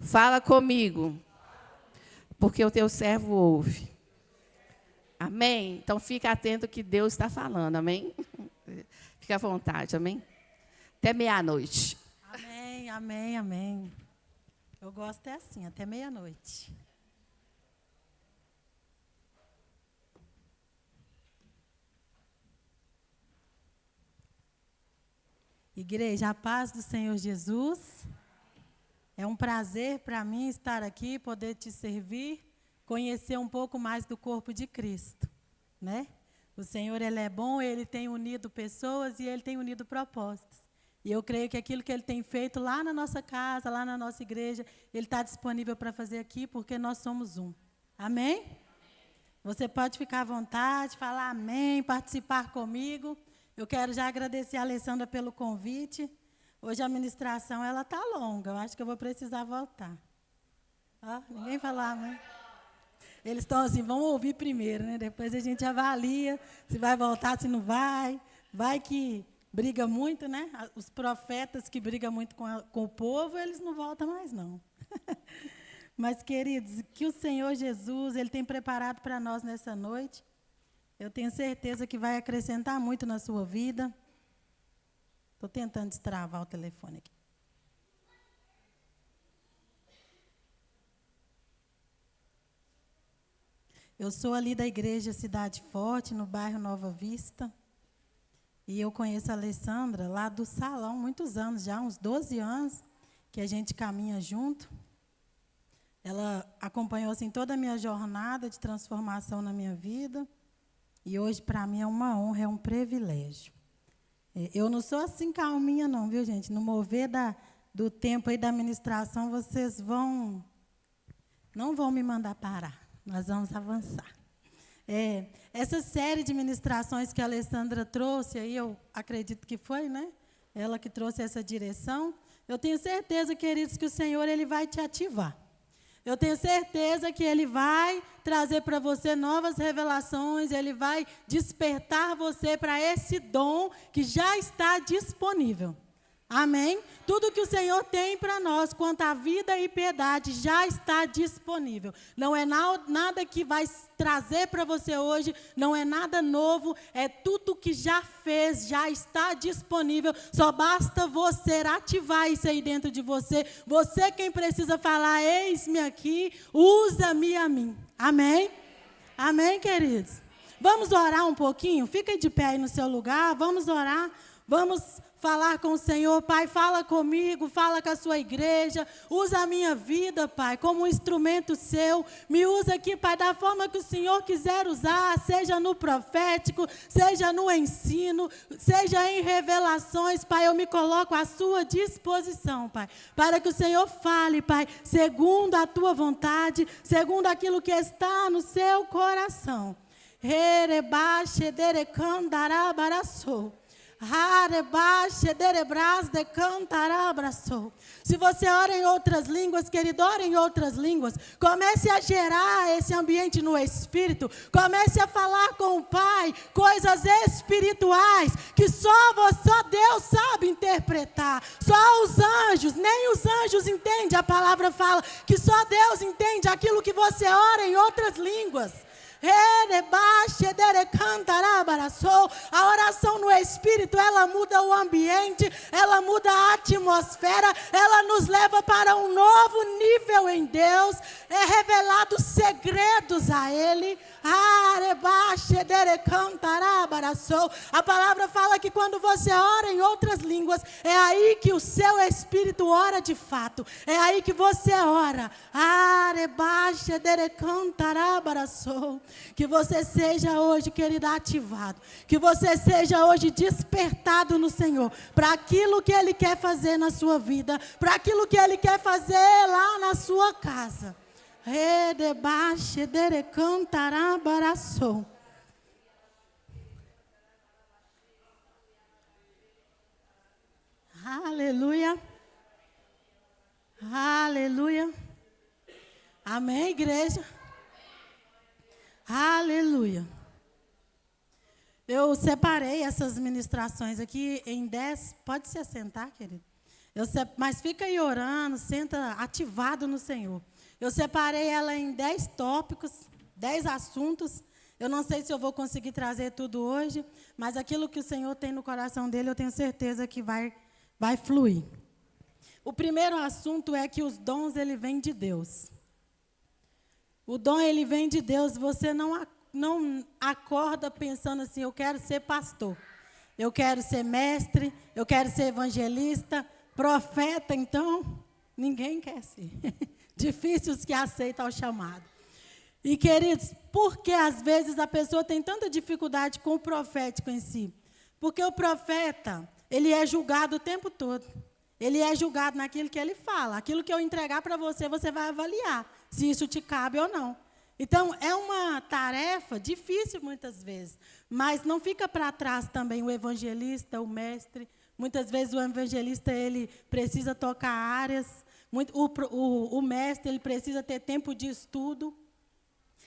fala comigo, porque o teu servo ouve. Amém? Então, fica atento que Deus está falando, amém? Fica à vontade, amém? Até meia-noite. Amém, amém, amém. Eu gosto é assim, até meia-noite. Igreja, a paz do Senhor Jesus. É um prazer para mim estar aqui, poder te servir, conhecer um pouco mais do corpo de Cristo, né? O Senhor, Ele é bom, Ele tem unido pessoas e Ele tem unido propósitos. E eu creio que aquilo que Ele tem feito lá na nossa casa, lá na nossa igreja, Ele está disponível para fazer aqui, porque nós somos um. Amém? Você pode ficar à vontade, falar amém, participar comigo. Eu quero já agradecer a Alessandra pelo convite. Hoje a ministração está longa, eu acho que eu vou precisar voltar. Ninguém falou amém. Eles estão assim, vamos ouvir primeiro, né? Depois a gente avalia se vai voltar, se não vai. Vai que briga muito, né? Os profetas que brigam muito com o povo, eles não voltam mais, não. Mas, queridos, que o Senhor Jesus, Ele tem preparado para nós nessa noite. Eu tenho certeza que vai acrescentar muito na sua vida. Estou tentando destravar o telefone aqui. Eu sou ali da igreja Cidade Forte, no bairro Nova Vista. E eu conheço a Alessandra lá do salão, muitos anos já, uns 12 anos, que a gente caminha junto. Ela acompanhou assim, toda a minha jornada de transformação na minha vida. E hoje, para mim, é uma honra, é um privilégio. Eu não sou assim calminha, não, viu, gente? No mover do tempo aí da ministração, vocês não vão me mandar parar. Nós vamos avançar. Essa série de ministrações que a Alessandra trouxe, aí eu acredito que foi, né? Ela que trouxe essa direção. Eu tenho certeza, queridos, que o Senhor Ele vai te ativar. Eu tenho certeza que Ele vai trazer para você novas revelações, Ele vai despertar você para esse dom que já está disponível. Amém? Tudo que o Senhor tem para nós, quanto à vida e piedade, já está disponível. Não é nada que vai trazer para você hoje, não é nada novo, é tudo que já fez, já está disponível. Só basta você ativar isso aí dentro de você. Você quem precisa falar, eis-me aqui, usa-me a mim. Amém? Amém, queridos? Vamos orar um pouquinho? Fica de pé aí no seu lugar, vamos orar, vamos falar com o Senhor. Pai, fala comigo, fala com a sua igreja, usa a minha vida, Pai, como um instrumento seu, me usa aqui, Pai, da forma que o Senhor quiser usar, seja no profético, seja no ensino, seja em revelações, Pai, eu me coloco à sua disposição, Pai, para que o Senhor fale, Pai, segundo a tua vontade, segundo aquilo que está no seu coração. Se você ora em outras línguas, querido, ora em outras línguas. Comece a gerar esse ambiente no Espírito. Comece a falar com o Pai coisas espirituais que só Deus sabe interpretar. Só os anjos, nem os anjos entendem. A palavra fala que só Deus entende aquilo que você ora em outras línguas. A oração no Espírito, ela muda o ambiente, ela muda a atmosfera, ela nos leva para um novo nível em Deus, é revelado segredos a Ele. A palavra fala que quando você ora em outras línguas, é aí que o seu espírito ora de fato, é aí que você ora. Que você seja hoje, querida, ativado, que você seja hoje despertado no Senhor, para aquilo que Ele quer fazer na sua vida, para aquilo que Ele quer fazer lá na sua casa. Aleluia. Aleluia. Amém, igreja? Aleluia. Eu separei essas ministrações aqui em 10. Pode se assentar, querido? Mas fica aí orando, senta ativado no Senhor. Eu separei ela em 10 tópicos, 10 assuntos. Eu não sei se eu vou conseguir trazer tudo hoje, mas aquilo que o Senhor tem no coração dele, eu tenho certeza que vai fluir. O primeiro assunto é que os dons, ele vem de Deus. O dom, ele vem de Deus. Você não acorda pensando assim, eu quero ser pastor, eu quero ser mestre, eu quero ser evangelista, profeta, então, ninguém quer ser. Difícil os que aceitam o chamado. E, queridos, por que às vezes a pessoa tem tanta dificuldade com o profético em si? Porque o profeta, ele é julgado o tempo todo. Ele é julgado naquilo que ele fala. Aquilo que eu entregar para você, você vai avaliar se isso te cabe ou não. Então, é uma tarefa difícil muitas vezes, mas não fica para trás também o evangelista, o mestre. Muitas vezes o evangelista, ele precisa tocar áreas, o mestre, ele precisa ter tempo de estudo.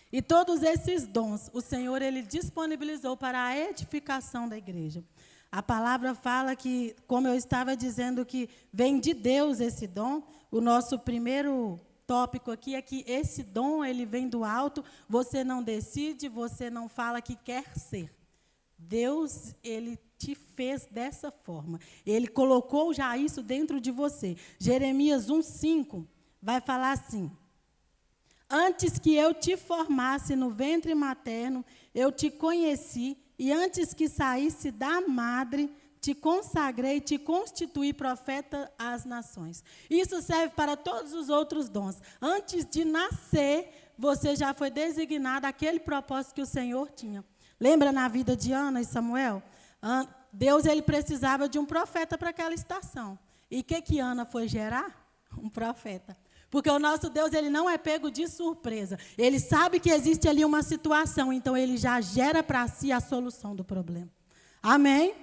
E todos esses dons, o Senhor, ele disponibilizou para a edificação da igreja. A palavra fala que, como eu estava dizendo, que vem de Deus esse dom. O nosso primeiro tópico aqui é que esse dom, ele vem do alto. Você não decide, você não fala que quer ser. Deus, ele te fez dessa forma. Ele colocou já isso dentro de você. Jeremias 1:5 vai falar assim: antes que eu te formasse no ventre materno, eu te conheci, e antes que saísse da madre, te consagrei, te constituí profeta às nações. Isso serve para todos os outros dons. Antes de nascer, você já foi designado aquele propósito que o Senhor tinha. Lembra na vida de Ana e Samuel? Deus, ele precisava de um profeta para aquela estação. E o que Ana foi gerar? Um profeta. Porque o nosso Deus, ele não é pego de surpresa. Ele sabe que existe ali uma situação, então ele já gera para si a solução do problema. Amém?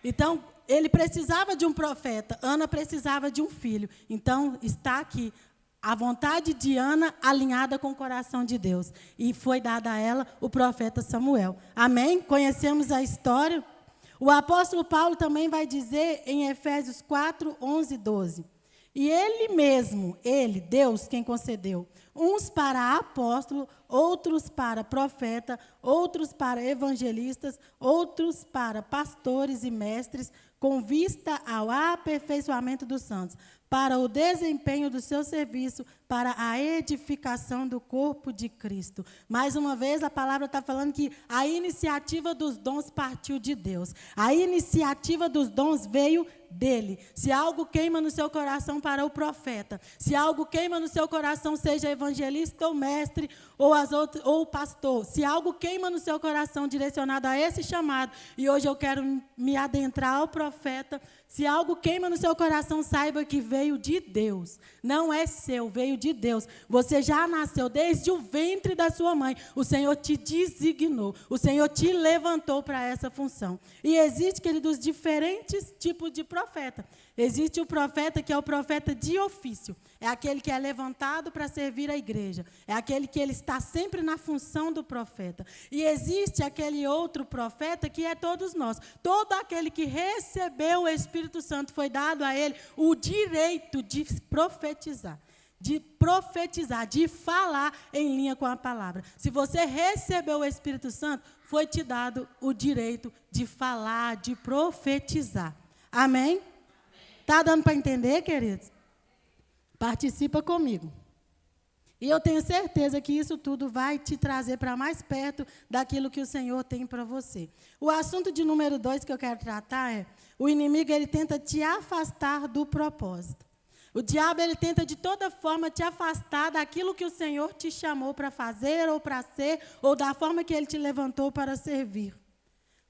Então, ele precisava de um profeta, Ana precisava de um filho. Então, está aqui a vontade de Ana alinhada com o coração de Deus. E foi dada a ela o profeta Samuel. Amém? Conhecemos a história. O apóstolo Paulo também vai dizer em Efésios 4, 11 e 12. E ele mesmo, ele, Deus, quem concedeu, uns para apóstolo, outros para profeta, outros para evangelistas, outros para pastores e mestres, com vista ao aperfeiçoamento dos santos, para o desempenho do seu serviço, para a edificação do corpo de Cristo. Mais uma vez, a palavra está falando que a iniciativa dos dons partiu de Deus. A iniciativa dos dons veio dele. Se algo queima no seu coração para o profeta, se algo queima no seu coração, seja evangelista ou mestre ou o pastor, se algo queima no seu coração direcionado a esse chamado, e hoje eu quero me adentrar ao profeta, se algo queima no seu coração, saiba que veio de Deus. Não é seu, veio de Deus. Você já nasceu desde o ventre da sua mãe. O Senhor te designou. O Senhor te levantou para essa função. E existe, queridos, diferentes tipos de profeta. Existe o profeta que é o profeta de ofício. É aquele que é levantado para servir a igreja. É aquele que ele está sempre na função do profeta. E existe aquele outro profeta que é todos nós. Todo aquele que recebeu o Espírito Santo, foi dado a ele o direito de profetizar. De falar em linha com a palavra. Se você recebeu o Espírito Santo, foi te dado o direito de falar, de profetizar. Amém? Está dando para entender, queridos? Participa comigo. E eu tenho certeza que isso tudo vai te trazer para mais perto daquilo que o Senhor tem para você. O assunto de número 2 que eu quero tratar é: o inimigo, ele tenta te afastar do propósito. O diabo, ele tenta de toda forma te afastar daquilo que o Senhor te chamou para fazer ou para ser, ou da forma que ele te levantou para servir.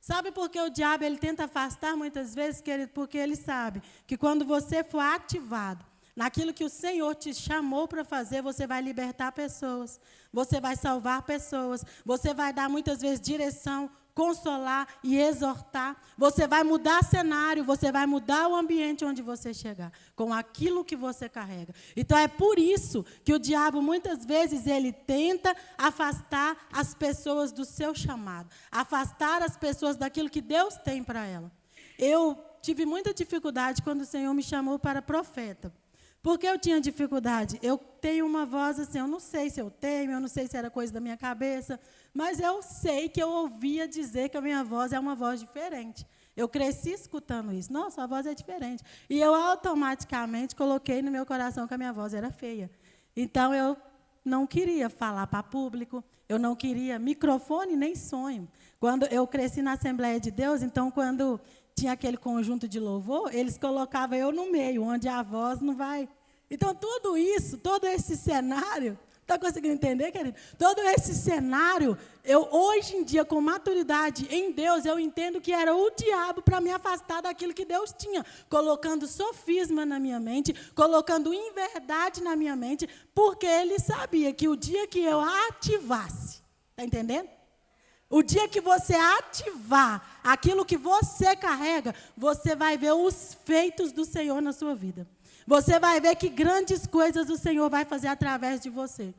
Sabe por que o diabo, ele tenta afastar muitas vezes, querido? Porque ele sabe que quando você for ativado naquilo que o Senhor te chamou para fazer, você vai libertar pessoas, você vai salvar pessoas, você vai dar muitas vezes direção, consolar e exortar. Você vai mudar cenário, você vai mudar o ambiente onde você chegar, com aquilo que você carrega. Então, é por isso que o diabo, muitas vezes, ele tenta afastar as pessoas do seu chamado, afastar as pessoas daquilo que Deus tem para ela. Eu tive muita dificuldade quando o Senhor me chamou para profeta. Por que eu tinha dificuldade? Eu tenho uma voz assim, eu não sei se eu tenho, eu não sei se era coisa da minha cabeça, mas eu sei que eu ouvia dizer que a minha voz é uma voz diferente. Eu cresci escutando isso. Nossa, a voz é diferente. E eu automaticamente coloquei no meu coração que a minha voz era feia. Então, eu não queria falar para público, eu não queria microfone nem sonho. Quando eu cresci na Assembleia de Deus, então, quando tinha aquele conjunto de louvor, eles colocavam eu no meio, onde a voz não vai. Então, tudo isso, todo esse cenário, está conseguindo entender, querido? Todo esse cenário, eu hoje em dia, com maturidade em Deus, eu entendo que era o diabo para me afastar daquilo que Deus tinha, colocando sofisma na minha mente, colocando inverdade na minha mente, porque ele sabia que o dia que eu ativasse, está entendendo? O dia que você ativar aquilo que você carrega, você vai ver os feitos do Senhor na sua vida. Você vai ver que grandes coisas o Senhor vai fazer através de você.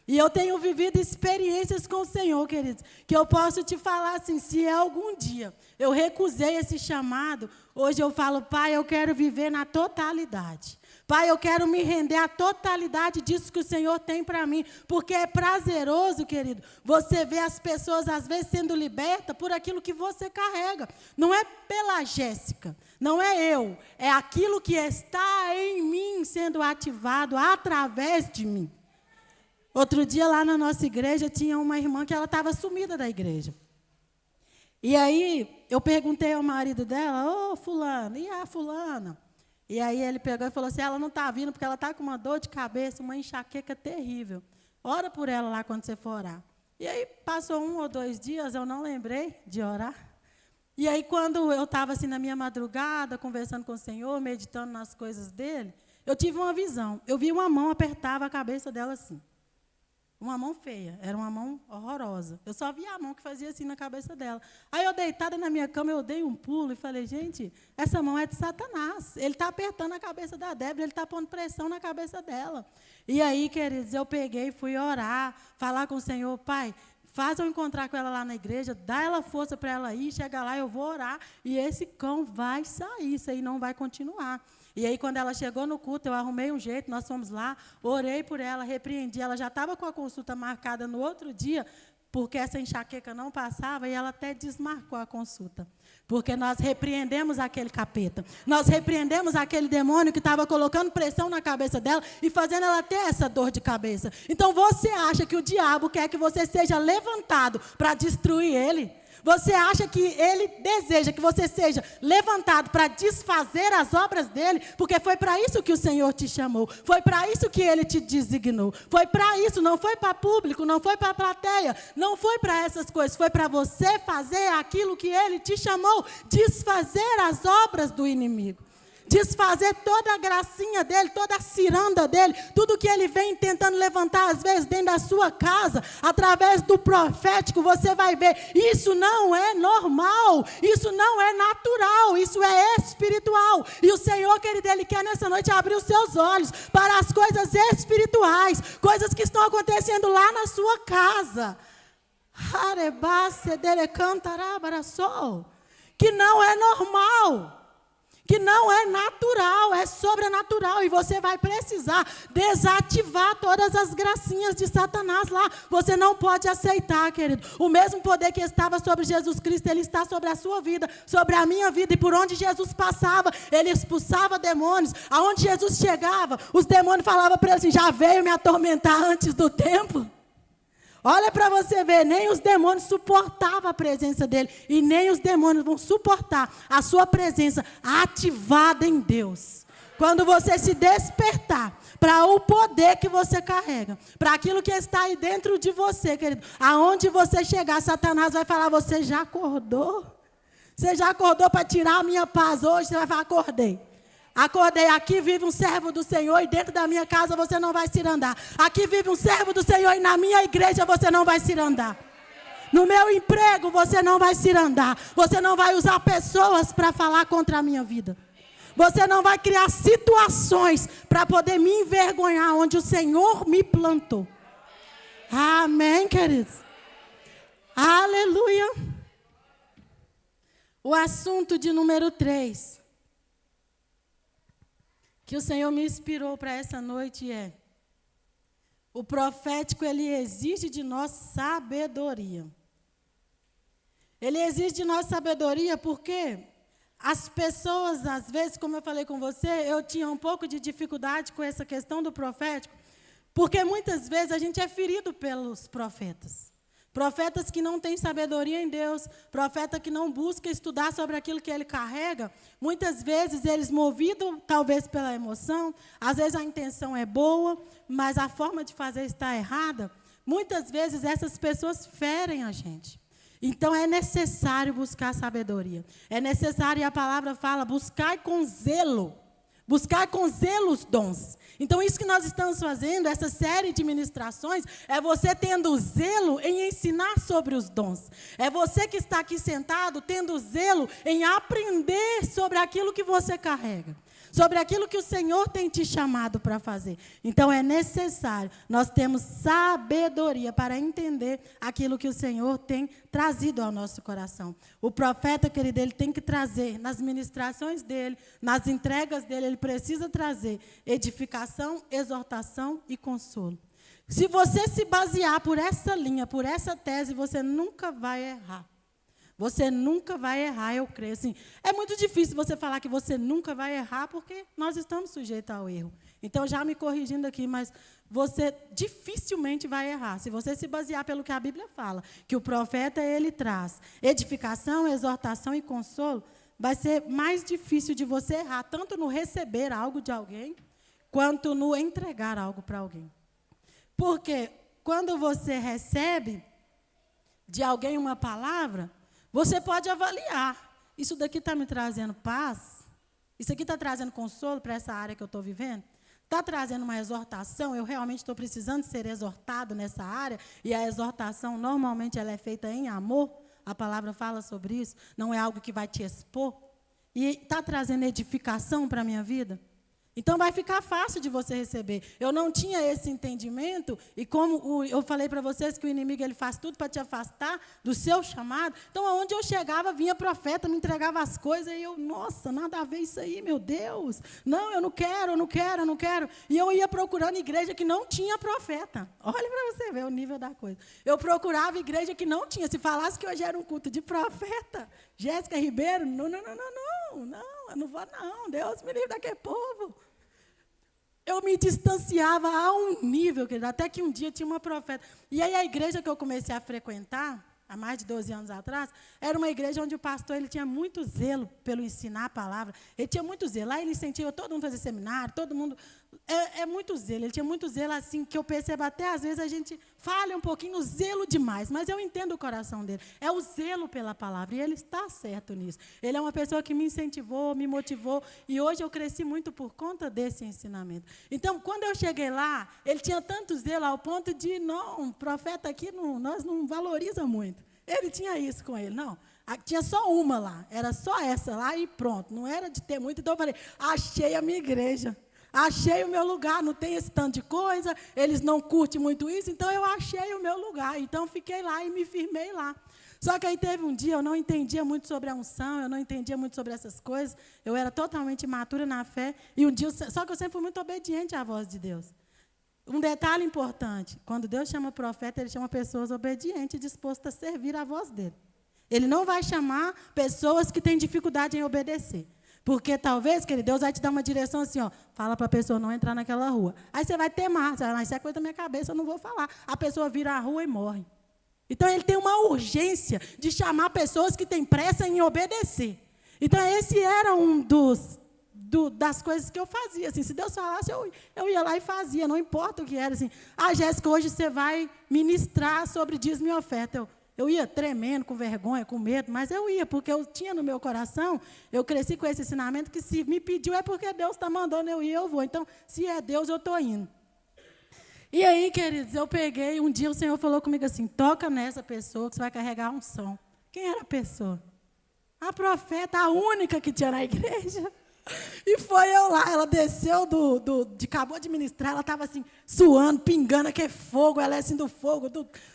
E eu tenho vivido experiências com o Senhor, queridos, que eu posso te falar assim, se algum dia eu recusei esse chamado, hoje eu falo, Pai, eu quero viver na totalidade. Pai, eu quero me render à totalidade disso que o Senhor tem para mim, porque é prazeroso, querido, você ver as pessoas, às vezes, sendo libertas por aquilo que você carrega. Não é pela Jéssica, não é eu, é aquilo que está em mim sendo ativado através de mim. Outro dia, lá na nossa igreja, tinha uma irmã que ela estava sumida da igreja. E aí, eu perguntei ao marido dela, ô, fulano, e a fulana? E aí ele pegou e falou assim, ela não está vindo porque ela está com uma dor de cabeça, uma enxaqueca terrível. Ora por ela lá quando você for orar. E aí passou 1 ou 2 dias, eu não lembrei de orar. E aí quando eu estava assim na minha madrugada, conversando com o Senhor, meditando nas coisas dele, eu tive uma visão. Eu vi uma mão apertava a cabeça dela assim. Uma mão feia, era uma mão horrorosa. Eu só via a mão que fazia assim na cabeça dela. Aí eu deitada na minha cama, eu dei um pulo e falei, gente, essa mão é de Satanás. Ele está apertando a cabeça da Débora, ele está pondo pressão na cabeça dela. E aí, queridos, eu peguei, fui orar, falar com o Senhor, Pai, faz eu encontrar com ela lá na igreja, dá ela força para ela ir, chega lá, eu vou orar, e esse cão vai sair, isso aí não vai continuar. E aí, quando ela chegou no culto, eu arrumei um jeito, nós fomos lá, orei por ela, repreendi. Ela já estava com a consulta marcada no outro dia, porque essa enxaqueca não passava, e ela até desmarcou a consulta. Porque nós repreendemos aquele capeta. Nós repreendemos aquele demônio que estava colocando pressão na cabeça dela e fazendo ela ter essa dor de cabeça. Então, você acha que o diabo quer que você seja levantado para destruir ele? Você acha que ele deseja que você seja levantado para desfazer as obras dele? Porque foi para isso que o Senhor te chamou. Foi para isso que ele te designou. Foi para isso, não foi para público, não foi para plateia. Não foi para essas coisas. Foi para você fazer aquilo que ele te chamou. Desfazer as obras do inimigo. Desfazer toda a gracinha dele, toda a ciranda dele, tudo que ele vem tentando levantar, às vezes, dentro da sua casa, através do profético, você vai ver, isso não é normal, isso não é natural, isso é espiritual. E o Senhor, querido, Ele quer nessa noite abrir os seus olhos para as coisas espirituais, coisas que estão acontecendo lá na sua casa. Que não é normal. Que não é natural, é sobrenatural. E você vai precisar desativar todas as gracinhas de Satanás lá. Você não pode aceitar, querido. O mesmo poder que estava sobre Jesus Cristo, ele está sobre a sua vida, sobre a minha vida. E por onde Jesus passava, ele expulsava demônios. Aonde Jesus chegava, os demônios falavam para ele assim, já veio me atormentar antes do tempo? Olha para você ver, nem os demônios suportavam a presença dele. E nem os demônios vão suportar a sua presença ativada em Deus. Quando você se despertar para o poder que você carrega, para aquilo que está aí dentro de você, querido. Aonde você chegar, Satanás vai falar, você já acordou? Você já acordou para tirar a minha paz hoje? Você vai falar, acordei. Acordei, aqui vive um servo do Senhor e dentro da minha casa você não vai se andar. Aqui vive um servo do Senhor e na minha igreja você não vai se andar. No meu emprego você não vai se andar. Você não vai usar pessoas para falar contra a minha vida. Você não vai criar situações para poder me envergonhar onde o Senhor me plantou. Amém, queridos? Aleluia. O assunto de número 3. que o Senhor me inspirou para essa noite é: o profético, ele exige de nós sabedoria. Ele exige de nós sabedoria porque as pessoas, às vezes, como eu falei com você, eu tinha um pouco de dificuldade com essa questão do profético, porque muitas vezes a gente é ferido pelos profetas. Profetas que não têm sabedoria em Deus, profeta que não busca estudar sobre aquilo que ele carrega, muitas vezes eles movidos talvez pela emoção, às vezes a intenção é boa, mas a forma de fazer está errada, muitas vezes essas pessoas ferem a gente. Então é necessário buscar sabedoria, é necessário, e a palavra fala, buscar com zelo os dons. Então, isso que nós estamos fazendo, essa série de ministrações, é você tendo zelo em ensinar sobre os dons. É você que está aqui sentado, tendo zelo em aprender sobre aquilo que você carrega, sobre aquilo que o Senhor tem te chamado para fazer. Então, é necessário nós termos sabedoria para entender aquilo que o Senhor tem trazido ao nosso coração. O profeta, querido, ele tem que trazer, nas ministrações dele, nas entregas dele, ele precisa trazer edificação, exortação e consolo. Se você se basear por essa linha, por essa tese, você nunca vai errar. Você nunca vai errar, eu creio. Assim, é muito difícil você falar que você nunca vai errar, porque nós estamos sujeitos ao erro. Então, já me corrigindo aqui, mas você dificilmente vai errar. Se você se basear pelo que a Bíblia fala, que o profeta, ele traz edificação, exortação e consolo, vai ser mais difícil de você errar, tanto no receber algo de alguém, quanto no entregar algo para alguém. Porque quando você recebe de alguém uma palavra, você pode avaliar, isso daqui está me trazendo paz? Isso aqui está trazendo consolo para essa área que eu estou vivendo? Está trazendo uma exortação? Eu realmente estou precisando ser exortado nessa área? E a exortação, normalmente, ela é feita em amor. A palavra fala sobre isso. Não é algo que vai te expor. E está trazendo edificação para a minha vida? Então, vai ficar fácil de você receber. Eu não tinha esse entendimento, e como eu falei para vocês que o inimigo ele faz tudo para te afastar do seu chamado, então, aonde eu chegava, vinha profeta, me entregava as coisas, e eu, nossa, nada a ver isso aí, meu Deus. Não, eu não quero, eu não quero, eu não quero. E eu ia procurando igreja que não tinha profeta. Olha para você ver o nível da coisa. Eu procurava igreja que não tinha. Se falasse que hoje era um culto de profeta, Jéssica Ribeiro, não, eu não vou não, Deus me livre daquele povo. Eu me distanciava a um nível, querido, até que um dia tinha uma profeta. E aí a igreja que eu comecei a frequentar, há mais de 12 anos atrás, era uma igreja onde o pastor ele tinha muito zelo pelo ensinar a palavra. Ele tinha muito zelo. Lá ele incentivava todo mundo a fazer seminário, todo mundo... É muito zelo. Ele tinha muito zelo, assim, que eu percebo até, às vezes, a gente falha um pouquinho no zelo demais, mas eu entendo o coração dele. É o zelo pela palavra, e ele está certo nisso. Ele é uma pessoa que me incentivou, me motivou, e hoje eu cresci muito por conta desse ensinamento. Então, quando eu cheguei lá, ele tinha tanto zelo ao ponto de, não, profeta aqui, nós não valoriza muito. Ele tinha isso com ele, não. Tinha só uma lá, era só essa lá e pronto. Não era de ter muito, então eu falei, achei a minha igreja. Achei o meu lugar, não tem esse tanto de coisa, eles não curtem muito isso, então eu achei o meu lugar. Então, fiquei lá e me firmei lá. Só que aí teve um dia, eu não entendia muito sobre a unção, eu não entendia muito sobre essas coisas, eu era totalmente imatura na fé, e um dia, só que eu sempre fui muito obediente à voz de Deus. Um detalhe importante, quando Deus chama profeta, ele chama pessoas obedientes, dispostas a servir à voz dele. Ele não vai chamar pessoas que têm dificuldade em obedecer. Porque talvez, querido, Deus vai te dar uma direção assim, ó, fala para a pessoa não entrar naquela rua. Aí você vai temar, você vai falar, isso é coisa da minha cabeça, eu não vou falar. A pessoa vira a rua e morre. Então, ele tem uma urgência de chamar pessoas que têm pressa em obedecer. Então, esse era um das coisas que eu fazia. Assim, se Deus falasse, eu ia lá e fazia, não importa o que era. Assim, Jéssica, hoje você vai ministrar sobre dízimo e oferta. Eu ia tremendo, com vergonha, com medo, mas eu ia, porque eu tinha no meu coração, eu cresci com esse ensinamento que se me pediu é porque Deus está mandando eu ir, eu vou. Então, se é Deus, eu estou indo. E aí, queridos, eu peguei, um dia o Senhor falou comigo assim, toca nessa pessoa que você vai carregar a unção. Quem era a pessoa? A profeta, a única que tinha na igreja. E foi eu lá, ela desceu acabou de ministrar, ela estava assim, suando, pingando aquele fogo, ela é assim do fogo,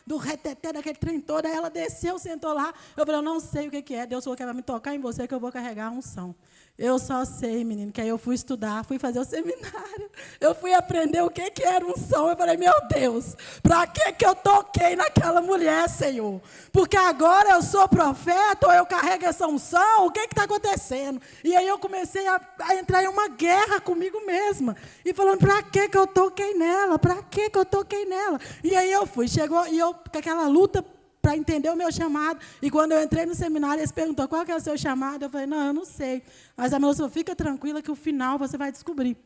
do reteté, daquele trem todo. Aí ela desceu, sentou lá. Eu falei, eu não sei o que é. Deus falou que vai me tocar em você, que eu vou carregar a unção. Eu só sei, menino, que aí eu fui estudar, fui fazer o seminário. Eu fui aprender o que era unção. Eu falei, meu Deus, para que eu toquei naquela mulher, Senhor? Porque agora eu sou profeta ou eu carrego essa unção? O que está acontecendo? E aí eu comecei a entrar em uma guerra comigo mesma. E falando, para que eu toquei nela? Para que eu toquei nela? E aí eu fui, chegou, e eu com aquela luta para entender o meu chamado. E quando eu entrei no seminário, eles perguntaram, qual que é o seu chamado? Eu falei, não, eu não sei. Mas a moça falou, fica tranquila que o final você vai descobrir.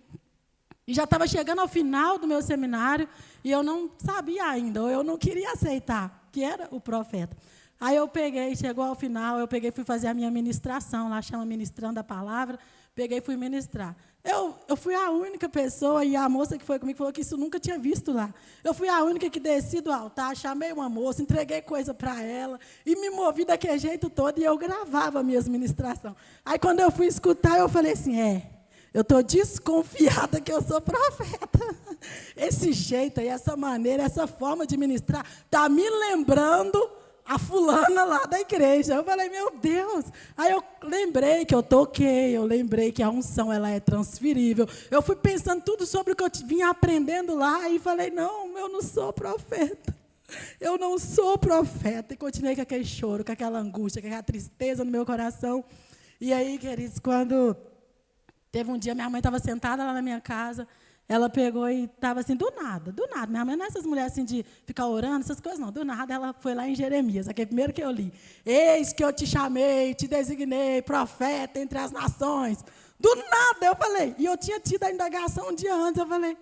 E já estava chegando ao final do meu seminário, e eu não sabia ainda, ou eu não queria aceitar, que era o profeta. Aí eu peguei, chegou ao final, fui fazer a minha ministração, lá chama Ministrando a Palavra, peguei e fui ministrar. Eu fui a única pessoa, e a moça que foi comigo falou que isso nunca tinha visto lá. Eu fui a única que desci do altar, chamei uma moça, entreguei coisa para ela, e me movi daquele jeito todo, e eu gravava minhas ministrações. Aí, quando eu fui escutar, eu falei assim, eu estou desconfiada que eu sou profeta. Esse jeito aí, essa maneira, essa forma de ministrar, está me lembrando a fulana lá da igreja. Eu falei, meu Deus. Aí eu lembrei que eu toquei, eu lembrei que a unção ela é transferível. Eu fui pensando tudo sobre o que eu vinha aprendendo lá e falei, não, eu não sou profeta. Eu não sou profeta. E continuei com aquele choro, com aquela angústia, com aquela tristeza no meu coração. E aí, queridos, quando teve um dia, minha mãe estava sentada lá na minha casa, ela pegou e estava assim, do nada. Minha mãe não é essas mulheres assim de ficar orando, essas coisas, não. Do nada, ela foi lá em Jeremias, aquele primeiro que eu li. Eis que eu te chamei, te designei, profeta entre as nações. Do nada, eu falei. E eu tinha tido a indagação um dia antes, eu falei,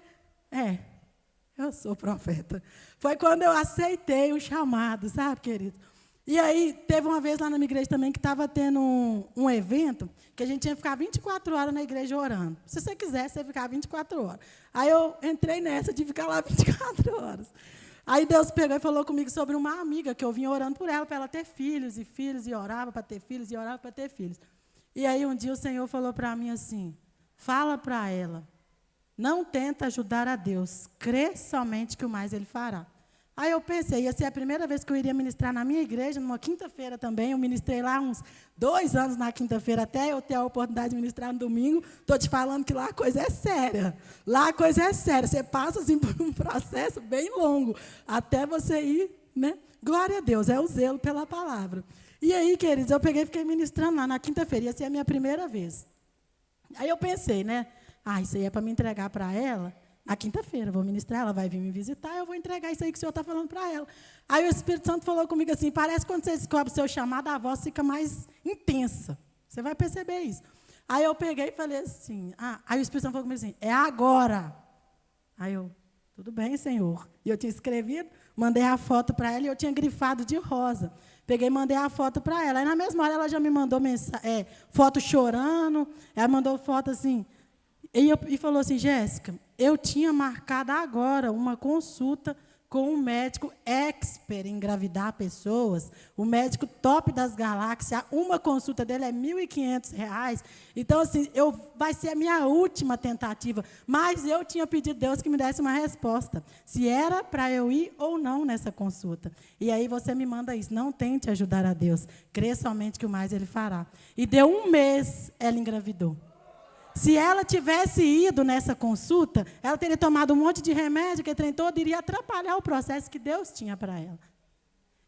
eu sou profeta. Foi quando eu aceitei o chamado, sabe, querido? E aí, teve uma vez lá na minha igreja também que estava tendo um evento que a gente tinha que ficar 24 horas na igreja orando. Se você quiser, você ficar 24 horas. Aí eu entrei nessa de ficar lá 24 horas. Aí Deus pegou e falou comigo sobre uma amiga que eu vinha orando por ela, para ela ter filhos, e orava para ter filhos, e orava para ter filhos. E aí um dia o Senhor falou para mim assim, fala para ela, não tenta ajudar a Deus, crê somente que o mais Ele fará. Aí eu pensei, ia ser a primeira vez que eu iria ministrar na minha igreja, numa quinta-feira também. Eu ministrei lá uns 2 anos na quinta-feira, até eu ter a oportunidade de ministrar no domingo. Estou te falando que lá a coisa é séria. Lá a coisa é séria. Você passa assim, por um processo bem longo, até você ir, né? Glória a Deus, é o zelo pela palavra. E aí, queridos, eu peguei e fiquei ministrando lá na quinta-feira. Ia ser a minha primeira vez. Aí eu pensei, né? Isso aí é para me entregar para ela. Na quinta-feira, vou ministrar, ela vai vir me visitar, eu vou entregar isso aí que o Senhor está falando para ela. Aí o Espírito Santo falou comigo assim, parece que quando você descobre o seu chamado, a voz fica mais intensa. Você vai perceber isso. Aí eu peguei e falei assim, aí o Espírito Santo falou comigo assim, é agora. Aí eu, tudo bem, Senhor. E eu tinha escrevido, mandei a foto para ela e eu tinha grifado de rosa. Peguei e mandei a foto para ela. Aí na mesma hora ela já me mandou foto chorando, ela mandou foto assim, e falou assim, Jéssica, eu tinha marcado agora uma consulta com um médico expert em engravidar pessoas, o médico top das galáxias, uma consulta dele é R$ 1.500. Então, assim, vai ser a minha última tentativa. Mas eu tinha pedido a Deus que me desse uma resposta, se era para eu ir ou não nessa consulta. E aí você me manda isso, não tente ajudar a Deus, crê somente que o mais Ele fará. E deu 1 mês, ela engravidou. Se ela tivesse ido nessa consulta, ela teria tomado um monte de remédio, que trem todo, iria atrapalhar o processo que Deus tinha para ela.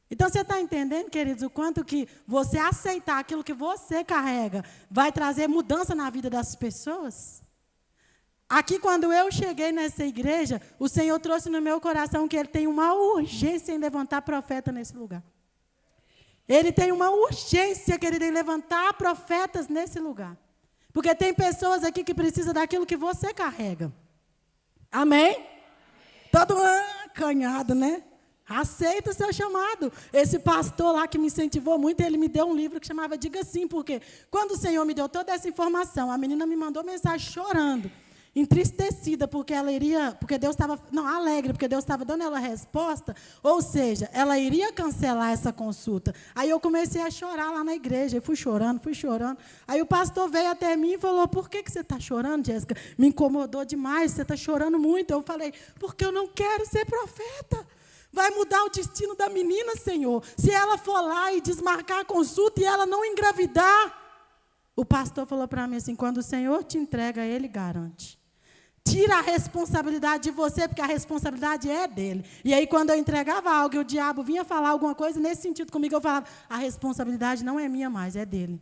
Então, você está entendendo, queridos, o quanto que você aceitar aquilo que você carrega vai trazer mudança na vida das pessoas? Aqui, quando eu cheguei nessa igreja, o Senhor trouxe no meu coração que Ele tem uma urgência em levantar profeta nesse lugar. Ele tem uma urgência, querido, em levantar profetas nesse lugar. Porque tem pessoas aqui que precisam daquilo que você carrega. Amém? Todo acanhado, né? Aceita o seu chamado. Esse pastor lá que me incentivou muito, ele me deu um livro que chamava Diga Sim, porque quando o Senhor me deu toda essa informação, a menina me mandou mensagem chorando. entristecida, porque Deus estava, não, alegre, porque Deus estava dando ela a resposta, ou seja, ela iria cancelar essa consulta. Aí eu comecei a chorar lá na igreja, eu fui chorando. Aí o pastor veio até mim e falou, por que você está chorando, Jéssica? Me incomodou demais, você está chorando muito. Eu falei, porque eu não quero ser profeta. Vai mudar o destino da menina, Senhor. Se ela for lá e desmarcar a consulta e ela não engravidar. O pastor falou para mim assim, quando o Senhor te entrega, Ele garante. Tira a responsabilidade de você, porque a responsabilidade é dele. E aí, quando eu entregava algo e o diabo vinha falar alguma coisa nesse sentido comigo, eu falava, a responsabilidade não é minha mais, é dele.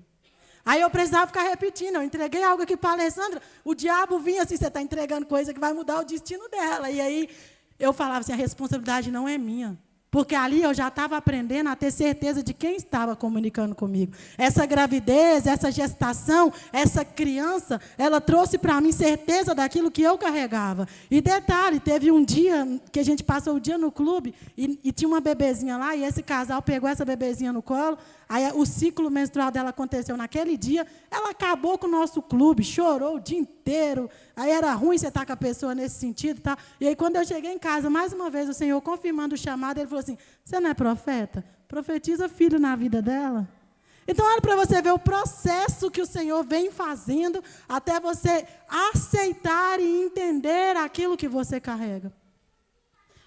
Aí eu precisava ficar repetindo, eu entreguei algo aqui para a Alessandra, o diabo vinha assim, você está entregando coisa que vai mudar o destino dela. E aí, eu falava assim, a responsabilidade não é minha. Porque ali eu já estava aprendendo a ter certeza de quem estava comunicando comigo. Essa gravidez, essa gestação, essa criança, ela trouxe para mim certeza daquilo que eu carregava. E detalhe, teve um dia que a gente passou o dia no clube e tinha uma bebezinha lá, e esse casal pegou essa bebezinha no colo, aí o ciclo menstrual dela aconteceu naquele dia, ela acabou com o nosso clube, chorou o dia inteiro, aí era ruim você estar com a pessoa nesse sentido. Tá? E aí, quando eu cheguei em casa, mais uma vez, o Senhor confirmando o chamado, Ele falou assim, você não é profeta? Profetiza filho na vida dela. Então, olha para você ver o processo que o Senhor vem fazendo até você aceitar e entender aquilo que você carrega.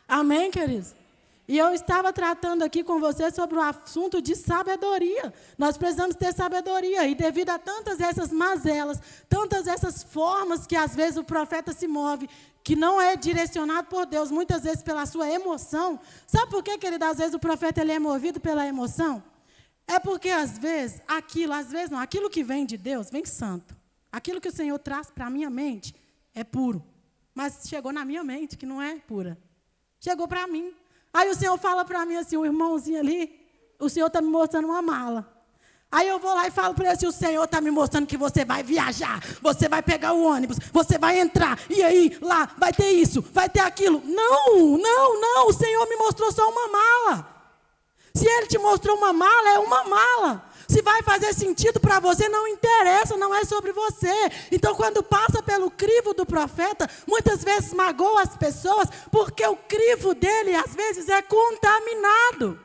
Amém, queridos? E eu estava tratando aqui com você sobre o assunto de sabedoria. Nós precisamos ter sabedoria. E devido a tantas essas mazelas, tantas essas formas que às vezes o profeta se move, que não é direcionado por Deus, muitas vezes pela sua emoção. Sabe por quê, querido? Às vezes o profeta ele é movido pela emoção. É porque às vezes aquilo que vem de Deus, vem santo. Aquilo que o Senhor traz para a minha mente é puro. Mas chegou na minha mente que não é pura. Chegou para mim. Aí o Senhor fala para mim assim, o irmãozinho ali, o Senhor está me mostrando uma mala. Aí eu vou lá e falo para ele assim, o Senhor está me mostrando que você vai viajar, você vai pegar o ônibus, você vai entrar, e aí lá vai ter isso, vai ter aquilo. Não, o Senhor me mostrou só uma mala. Se Ele te mostrou uma mala, é uma mala. Se vai fazer sentido para você, não interessa, não é sobre você. Então, quando passa pelo crivo do profeta, muitas vezes magoa as pessoas, porque o crivo dele, às vezes, é contaminado.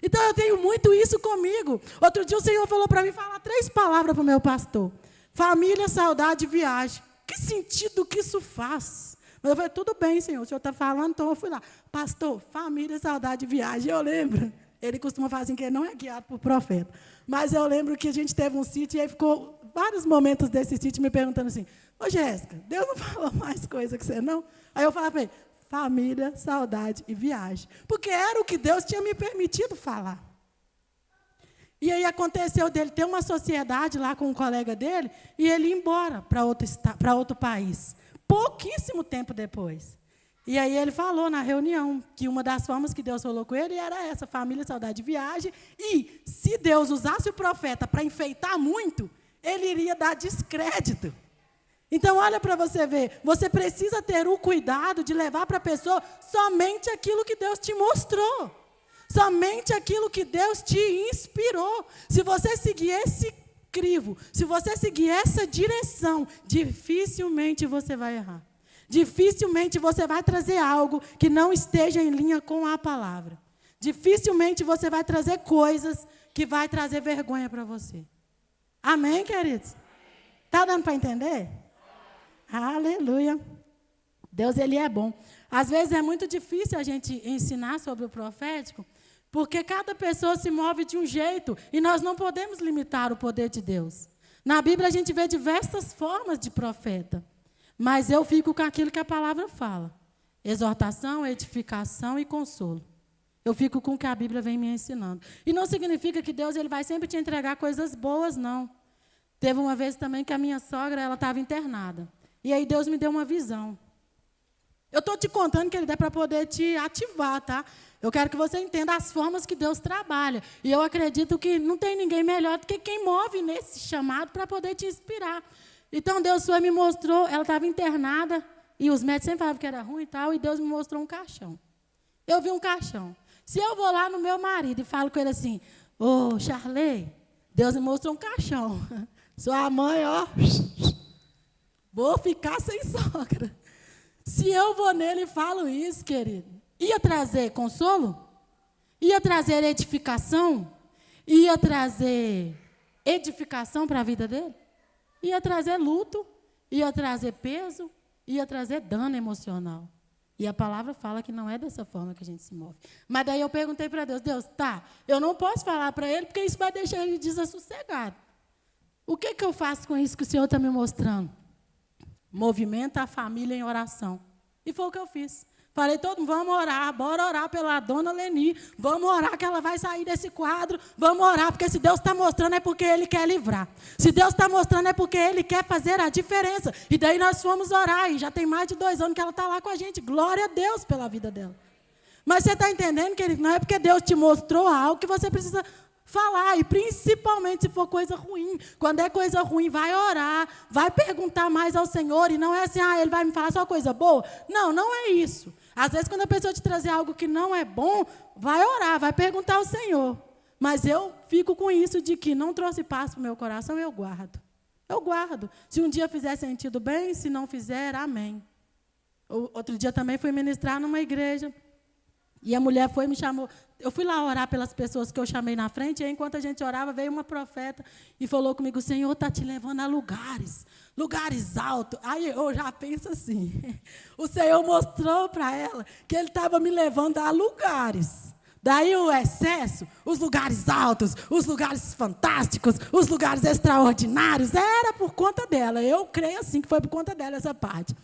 Então, eu tenho muito isso comigo. Outro dia, o Senhor falou para mim, falar 3 palavras para o meu pastor. Família, saudade e viagem. Que sentido que isso faz? Mas eu falei, tudo bem, Senhor, o Senhor está falando, então eu fui lá. Pastor, família, saudade e viagem. Eu lembro. Ele costuma falar assim, que ele não é guiado por profeta. Mas eu lembro que a gente teve um sítio, e aí ficou vários momentos desse sítio me perguntando assim, ô Jéssica, Deus não falou mais coisa que você não? Aí eu falava para ele, família, saudade e viagem. Porque era o que Deus tinha me permitido falar. E aí aconteceu dele ter uma sociedade lá com um colega dele, e ele ir embora para outro país. Pouquíssimo tempo depois. E aí ele falou na reunião que uma das formas que Deus falou com ele era essa, família, saudade e viagem. E se Deus usasse o profeta para enfeitar muito, ele iria dar descrédito. Então, olha para você ver, você precisa ter o cuidado de levar para a pessoa somente aquilo que Deus te mostrou. Somente aquilo que Deus te inspirou. Se você seguir esse crivo, se você seguir essa direção, dificilmente você vai errar. Dificilmente você vai trazer algo que não esteja em linha com a palavra. Dificilmente você vai trazer coisas que vai trazer vergonha para você. Amém, queridos? Está dando para entender? Aleluia. Deus, Ele é bom. Às vezes é muito difícil a gente ensinar sobre o profético, porque cada pessoa se move de um jeito e nós não podemos limitar o poder de Deus. Na Bíblia a gente vê diversas formas de profeta. Mas eu fico com aquilo que a palavra fala. Exortação, edificação e consolo. Eu fico com o que a Bíblia vem me ensinando. E não significa que Deus ele vai sempre te entregar coisas boas, não. Teve uma vez também que a minha sogra ela estava internada. E aí Deus me deu uma visão. Eu estou te contando, querida, é para poder te ativar, tá? Eu quero que você entenda as formas que Deus trabalha. E eu acredito que não tem ninguém melhor do que quem move nesse chamado para poder te inspirar. Então, Deus foi me mostrou, ela estava internada, e os médicos sempre falavam que era ruim e tal, e Deus me mostrou um caixão. Eu vi um caixão. Se eu vou lá no meu marido e falo com ele assim, ô, Charley, Deus me mostrou um caixão. Sua mãe, ó, vou ficar sem sogra. Se eu vou nele e falo isso, querido, ia trazer consolo? Ia trazer edificação? Ia trazer edificação para a vida dele? Ia trazer luto? Ia trazer peso? Ia trazer dano emocional? E a palavra fala que não é dessa forma que a gente se move. Mas daí eu perguntei para Deus, Deus, tá, eu não posso falar para ele, porque isso vai deixar ele desassossegado. O que eu faço com isso que o Senhor está me mostrando? Movimenta a família em oração. E foi o que eu fiz. Falei, todo mundo, vamos orar, bora orar pela dona Leni, vamos orar que ela vai sair desse quadro, vamos orar, porque se Deus está mostrando é porque Ele quer livrar. Se Deus está mostrando é porque Ele quer fazer a diferença. E daí nós fomos orar, e já tem mais de 2 anos que ela está lá com a gente. Glória a Deus pela vida dela. Mas você está entendendo, querido? Não é porque Deus te mostrou algo que você precisa falar, e principalmente se for coisa ruim. Quando é coisa ruim, vai orar, vai perguntar mais ao Senhor, e não é assim, Ele vai me falar só coisa boa. Não, não é isso. Às vezes, quando a pessoa te trazer algo que não é bom, vai orar, vai perguntar ao Senhor. Mas eu fico com isso de que não trouxe paz para o meu coração, eu guardo. Eu guardo. Se um dia fizer sentido bem, se não fizer, amém. Outro dia também fui ministrar numa igreja, e a mulher foi e me chamou. Eu fui lá orar pelas pessoas que eu chamei na frente, e aí, enquanto a gente orava, veio uma profeta e falou comigo, o Senhor está te levando a lugares altos. Aí eu já penso assim, o Senhor mostrou para ela que Ele estava me levando a lugares. Daí o excesso, os lugares altos, os lugares fantásticos, os lugares extraordinários, era por conta dela. Eu creio assim que foi por conta dela essa parte.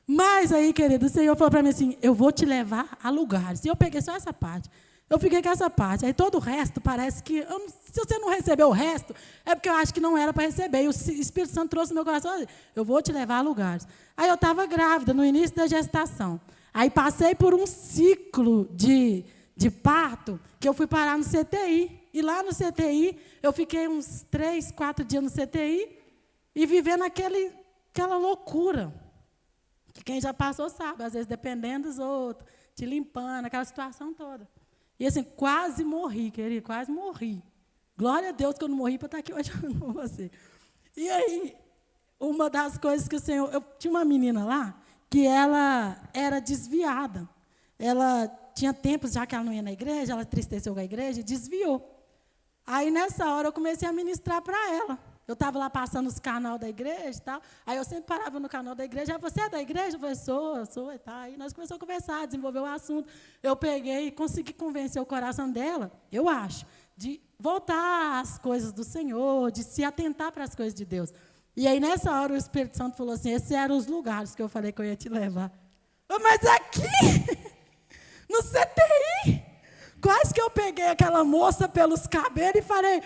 Mas aí, querido, o Senhor falou para mim assim, eu vou te levar a lugares. E eu peguei só essa parte. Eu fiquei com essa parte. Aí todo o resto parece que, se você não recebeu o resto, é porque eu acho que não era para receber. E o Espírito Santo trouxe no meu coração, eu vou te levar a lugares. Aí eu estava grávida, no início da gestação. Aí passei por um ciclo de parto, que eu fui parar no CTI. E lá no CTI, eu fiquei uns 3, 4 dias no CTI e vivendo aquela loucura. Que quem já passou sabe, às vezes dependendo dos outros, te limpando, aquela situação toda. E assim, quase morri, querido, quase morri. Glória a Deus que eu não morri para estar aqui hoje com você. E aí, uma das coisas que o Senhor... Eu tinha uma menina lá, que ela era desviada. Ela tinha tempos já que ela não ia na igreja, ela tristeceu com a igreja e desviou. Aí, nessa hora, eu comecei a ministrar para ela. Eu estava lá passando os canais da igreja e tal. Aí eu sempre parava no canal da igreja. Você é da igreja? Eu falei, sou e tal. Aí nós começamos a conversar, desenvolver o assunto. Eu peguei e consegui convencer o coração dela, eu acho, de voltar às coisas do Senhor, de se atentar para as coisas de Deus. E aí, nessa hora, o Espírito Santo falou assim, esses eram os lugares que eu falei que eu ia te levar. Mas aqui, no CTI, quase que eu peguei aquela moça pelos cabelos e falei,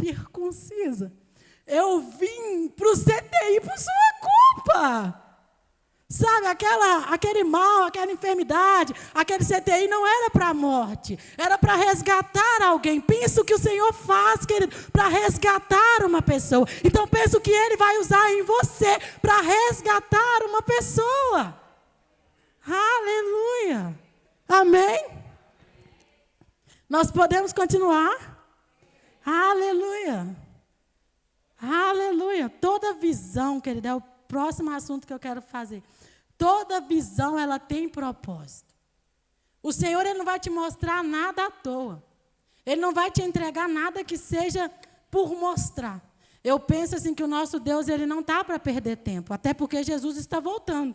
circuncisa. Eu vim para o CTI por sua culpa. Sabe, aquele mal, aquela enfermidade, aquele CTI não era para a morte, era para resgatar alguém. Penso que o Senhor faz, querido, para resgatar uma pessoa. Então, penso que Ele vai usar em você para resgatar uma pessoa. Aleluia. Amém? Nós podemos continuar? Aleluia. Aleluia. Toda visão, querida, é o próximo assunto que eu quero fazer. Toda visão, ela tem propósito. O Senhor, Ele não vai te mostrar nada à toa. Ele não vai te entregar nada que seja por mostrar. Eu penso assim que o nosso Deus, Ele não está para perder tempo, até porque Jesus está voltando.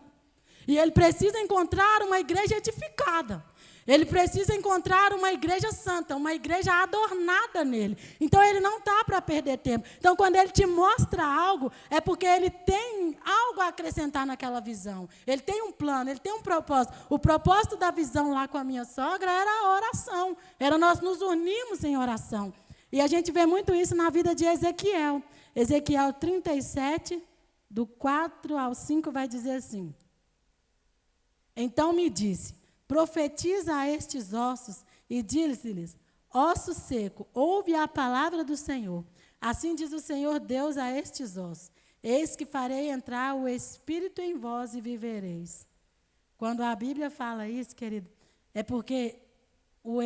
E Ele precisa encontrar uma igreja edificada. Ele precisa encontrar uma igreja santa, uma igreja adornada nele. Então, Ele não está para perder tempo. Então, quando Ele te mostra algo, é porque Ele tem algo a acrescentar naquela visão. Ele tem um plano, Ele tem um propósito. O propósito da visão lá com a minha sogra era a oração. Era nós nos unirmos em oração. E a gente vê muito isso na vida de Ezequiel. Ezequiel 37, do 4 ao 5, vai dizer assim. Então me disse, profetiza a estes ossos e diz-lhes, osso seco, ouve a palavra do Senhor. Assim diz o Senhor Deus a estes ossos, eis que farei entrar o Espírito em vós e vivereis. Quando a Bíblia fala isso, querido, é porque o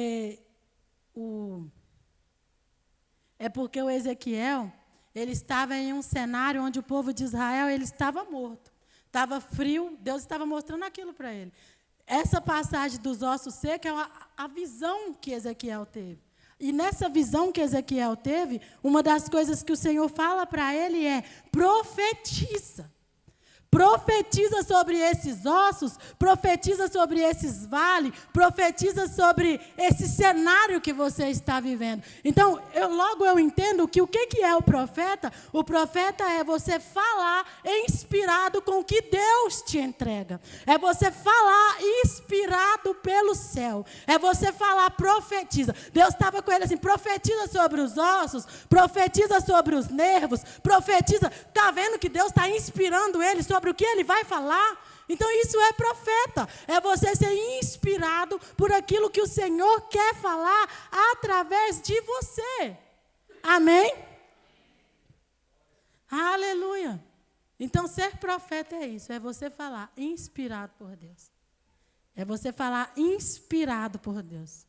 Ezequiel, ele estava em um cenário onde o povo de Israel ele estava morto. Estava frio, Deus estava mostrando aquilo para ele. Essa passagem dos ossos secos é a visão que Ezequiel teve. E nessa visão que Ezequiel teve, uma das coisas que o Senhor fala para ele é: profetiza. Profetiza sobre esses ossos, profetiza sobre esses vales, profetiza sobre esse cenário que você está vivendo. Então, eu entendo que o que é o profeta? O profeta é você falar inspirado com o que Deus te entrega. É você falar inspirado pelo céu. É você falar, profetiza. Deus estava com ele assim: profetiza sobre os ossos, profetiza sobre os nervos, profetiza. Está vendo que Deus está inspirando ele sobre o que ele vai falar? Então isso é profeta, é você ser inspirado por aquilo que o Senhor quer falar através de você. Amém? Aleluia. Então ser profeta é isso, é você falar inspirado por Deus. É você falar inspirado por Deus.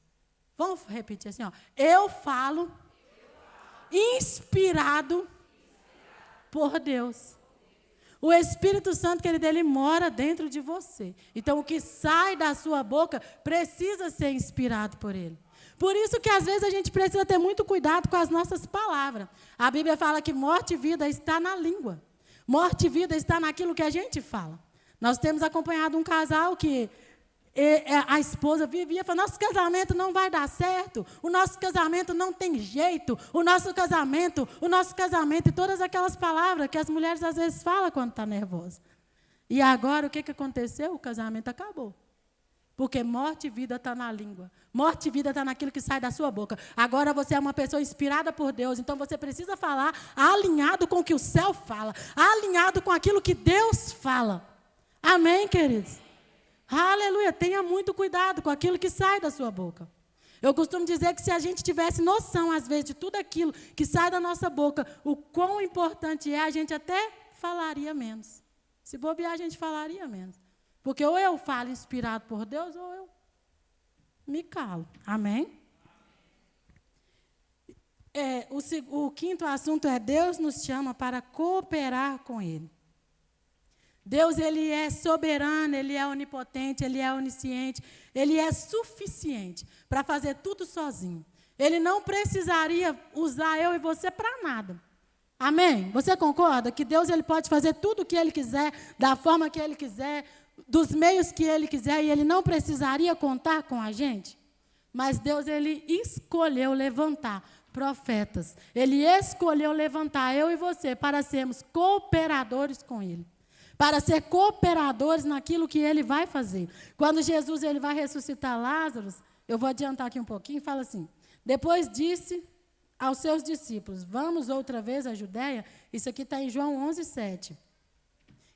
Vamos repetir assim, ó. Eu falo inspirado por Deus. O Espírito Santo, querido, ele mora dentro de você. Então, o que sai da sua boca precisa ser inspirado por ele. Por isso que, às vezes, a gente precisa ter muito cuidado com as nossas palavras. A Bíblia fala que morte e vida está na língua. Morte e vida está naquilo que a gente fala. Nós temos acompanhado um casal que a esposa vivia falando: nosso casamento não vai dar certo, o nosso casamento não tem jeito, o nosso casamento, e todas aquelas palavras que as mulheres às vezes falam quando está nervosa. E agora o que aconteceu? O casamento acabou. Porque morte e vida está na língua. Morte e vida está naquilo que sai da sua boca. Agora você é uma pessoa inspirada por Deus, então você precisa falar alinhado com o que o céu fala, alinhado com aquilo que Deus fala. Amém, queridos? Aleluia, tenha muito cuidado com aquilo que sai da sua boca. Eu costumo dizer que se a gente tivesse noção, às vezes, de tudo aquilo que sai da nossa boca, o quão importante é, a gente até falaria menos. Se bobear, a gente falaria menos. Porque ou eu falo inspirado por Deus, ou eu me calo. Amém? O quinto assunto é: Deus nos chama para cooperar com Ele. Deus, ele é soberano, ele é onipotente, ele é onisciente, ele é suficiente para fazer tudo sozinho. Ele não precisaria usar eu e você para nada. Amém? Você concorda que Deus ele pode fazer tudo o que ele quiser, da forma que ele quiser, dos meios que ele quiser, e ele não precisaria contar com a gente? Mas Deus ele escolheu levantar profetas. Ele escolheu levantar eu e você para sermos cooperadores com ele. Para ser cooperadores naquilo que ele vai fazer. Quando Jesus ele vai ressuscitar Lázaro, eu vou adiantar aqui um pouquinho, fala assim: depois disse aos seus discípulos: vamos outra vez à Judéia. Isso aqui está em João 11:7.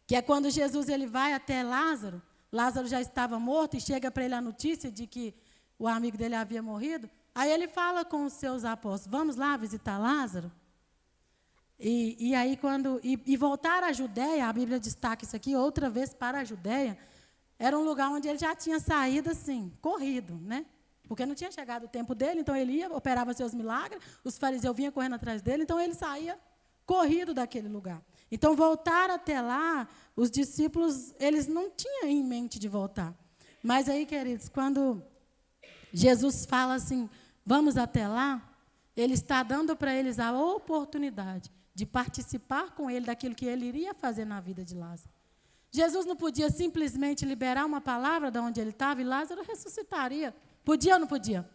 Que é quando Jesus ele vai até Lázaro. Lázaro já estava morto e chega para ele a notícia de que o amigo dele havia morrido. Aí ele fala com os seus apóstolos: vamos lá visitar Lázaro? E aí, quando voltar à Judéia, a Bíblia destaca isso aqui, outra vez para a Judéia, era um lugar onde ele já tinha saído assim, corrido, né? Porque não tinha chegado o tempo dele, então ele ia, operava seus milagres, os fariseus vinham correndo atrás dele, então ele saía corrido daquele lugar. Então, voltar até lá, os discípulos, eles não tinham em mente de voltar. Mas aí, queridos, quando Jesus fala assim: vamos até lá, ele está dando para eles a oportunidade de participar com ele daquilo que ele iria fazer na vida de Lázaro. Jesus não podia simplesmente liberar uma palavra de onde ele estava e Lázaro ressuscitaria. Podia ou não podia?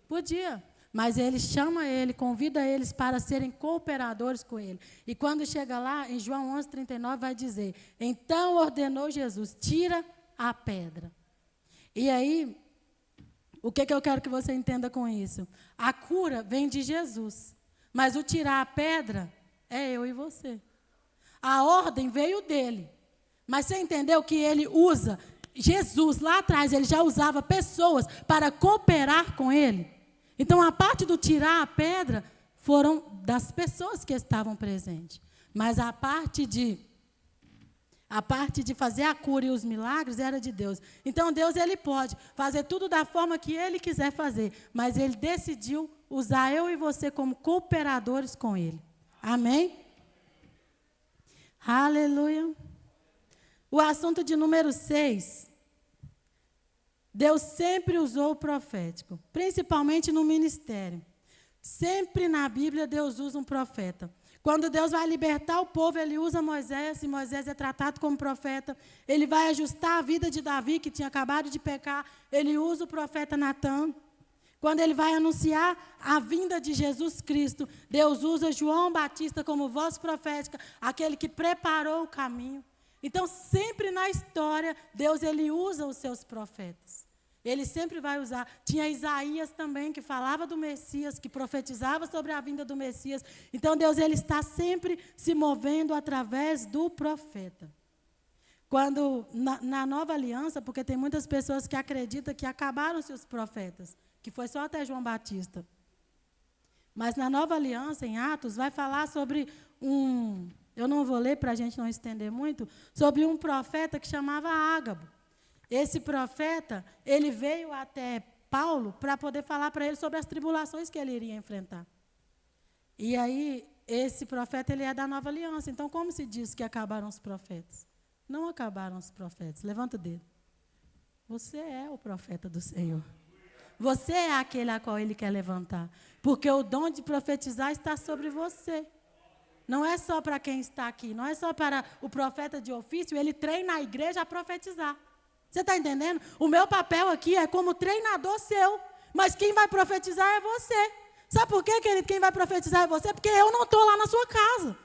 Podia. Mas ele chama ele, convida eles para serem cooperadores com ele. E quando chega lá, em João 11:39, vai dizer: então ordenou Jesus: tira a pedra. E aí, o que eu quero que você entenda com isso? A cura vem de Jesus. Mas o tirar a pedra é eu e você. A ordem veio dele. Mas você entendeu que ele usa, Jesus lá atrás, ele já usava pessoas para cooperar com ele? Então a parte do tirar a pedra foram das pessoas que estavam presentes. Mas a parte de fazer a cura e os milagres era de Deus. Então Deus ele pode fazer tudo da forma que ele quiser fazer. Mas ele decidiu usar eu e você como cooperadores com ele. Amém? Aleluia. O assunto de número 6. Deus sempre usou o profético, principalmente no ministério. Sempre na Bíblia Deus usa um profeta. Quando Deus vai libertar o povo, Ele usa Moisés, e Moisés é tratado como profeta. Ele vai ajustar a vida de Davi, que tinha acabado de pecar. Ele usa o profeta Natã. Quando Ele vai anunciar a vinda de Jesus Cristo, Deus usa João Batista como voz profética, aquele que preparou o caminho. Então, sempre na história, Deus ele usa os seus profetas. Ele sempre vai usar. Tinha Isaías também, que falava do Messias, que profetizava sobre a vinda do Messias. Então, Deus ele está sempre se movendo através do profeta. Quando, na nova aliança, porque tem muitas pessoas que acreditam que acabaram-se os profetas, que foi só até João Batista. Mas na nova aliança, em Atos, vai falar sobre eu não vou ler para a gente não estender muito, sobre um profeta que chamava Ágabo. Esse profeta, ele veio até Paulo para poder falar para ele sobre as tribulações que ele iria enfrentar. E aí, esse profeta, ele é da nova aliança. Então, como se diz que acabaram os profetas? Não acabaram os profetas. Levanta o dedo. Você é o profeta do Senhor. Você é aquele a qual ele quer levantar. Porque o dom de profetizar está sobre você. Não é só para quem está aqui. Não é só para o profeta de ofício. Ele treina a igreja a profetizar. Você está entendendo? O meu papel aqui é como treinador seu. Mas quem vai profetizar é você. Sabe por quê, querido? Quem vai profetizar é você? Porque eu não estou lá na sua casa.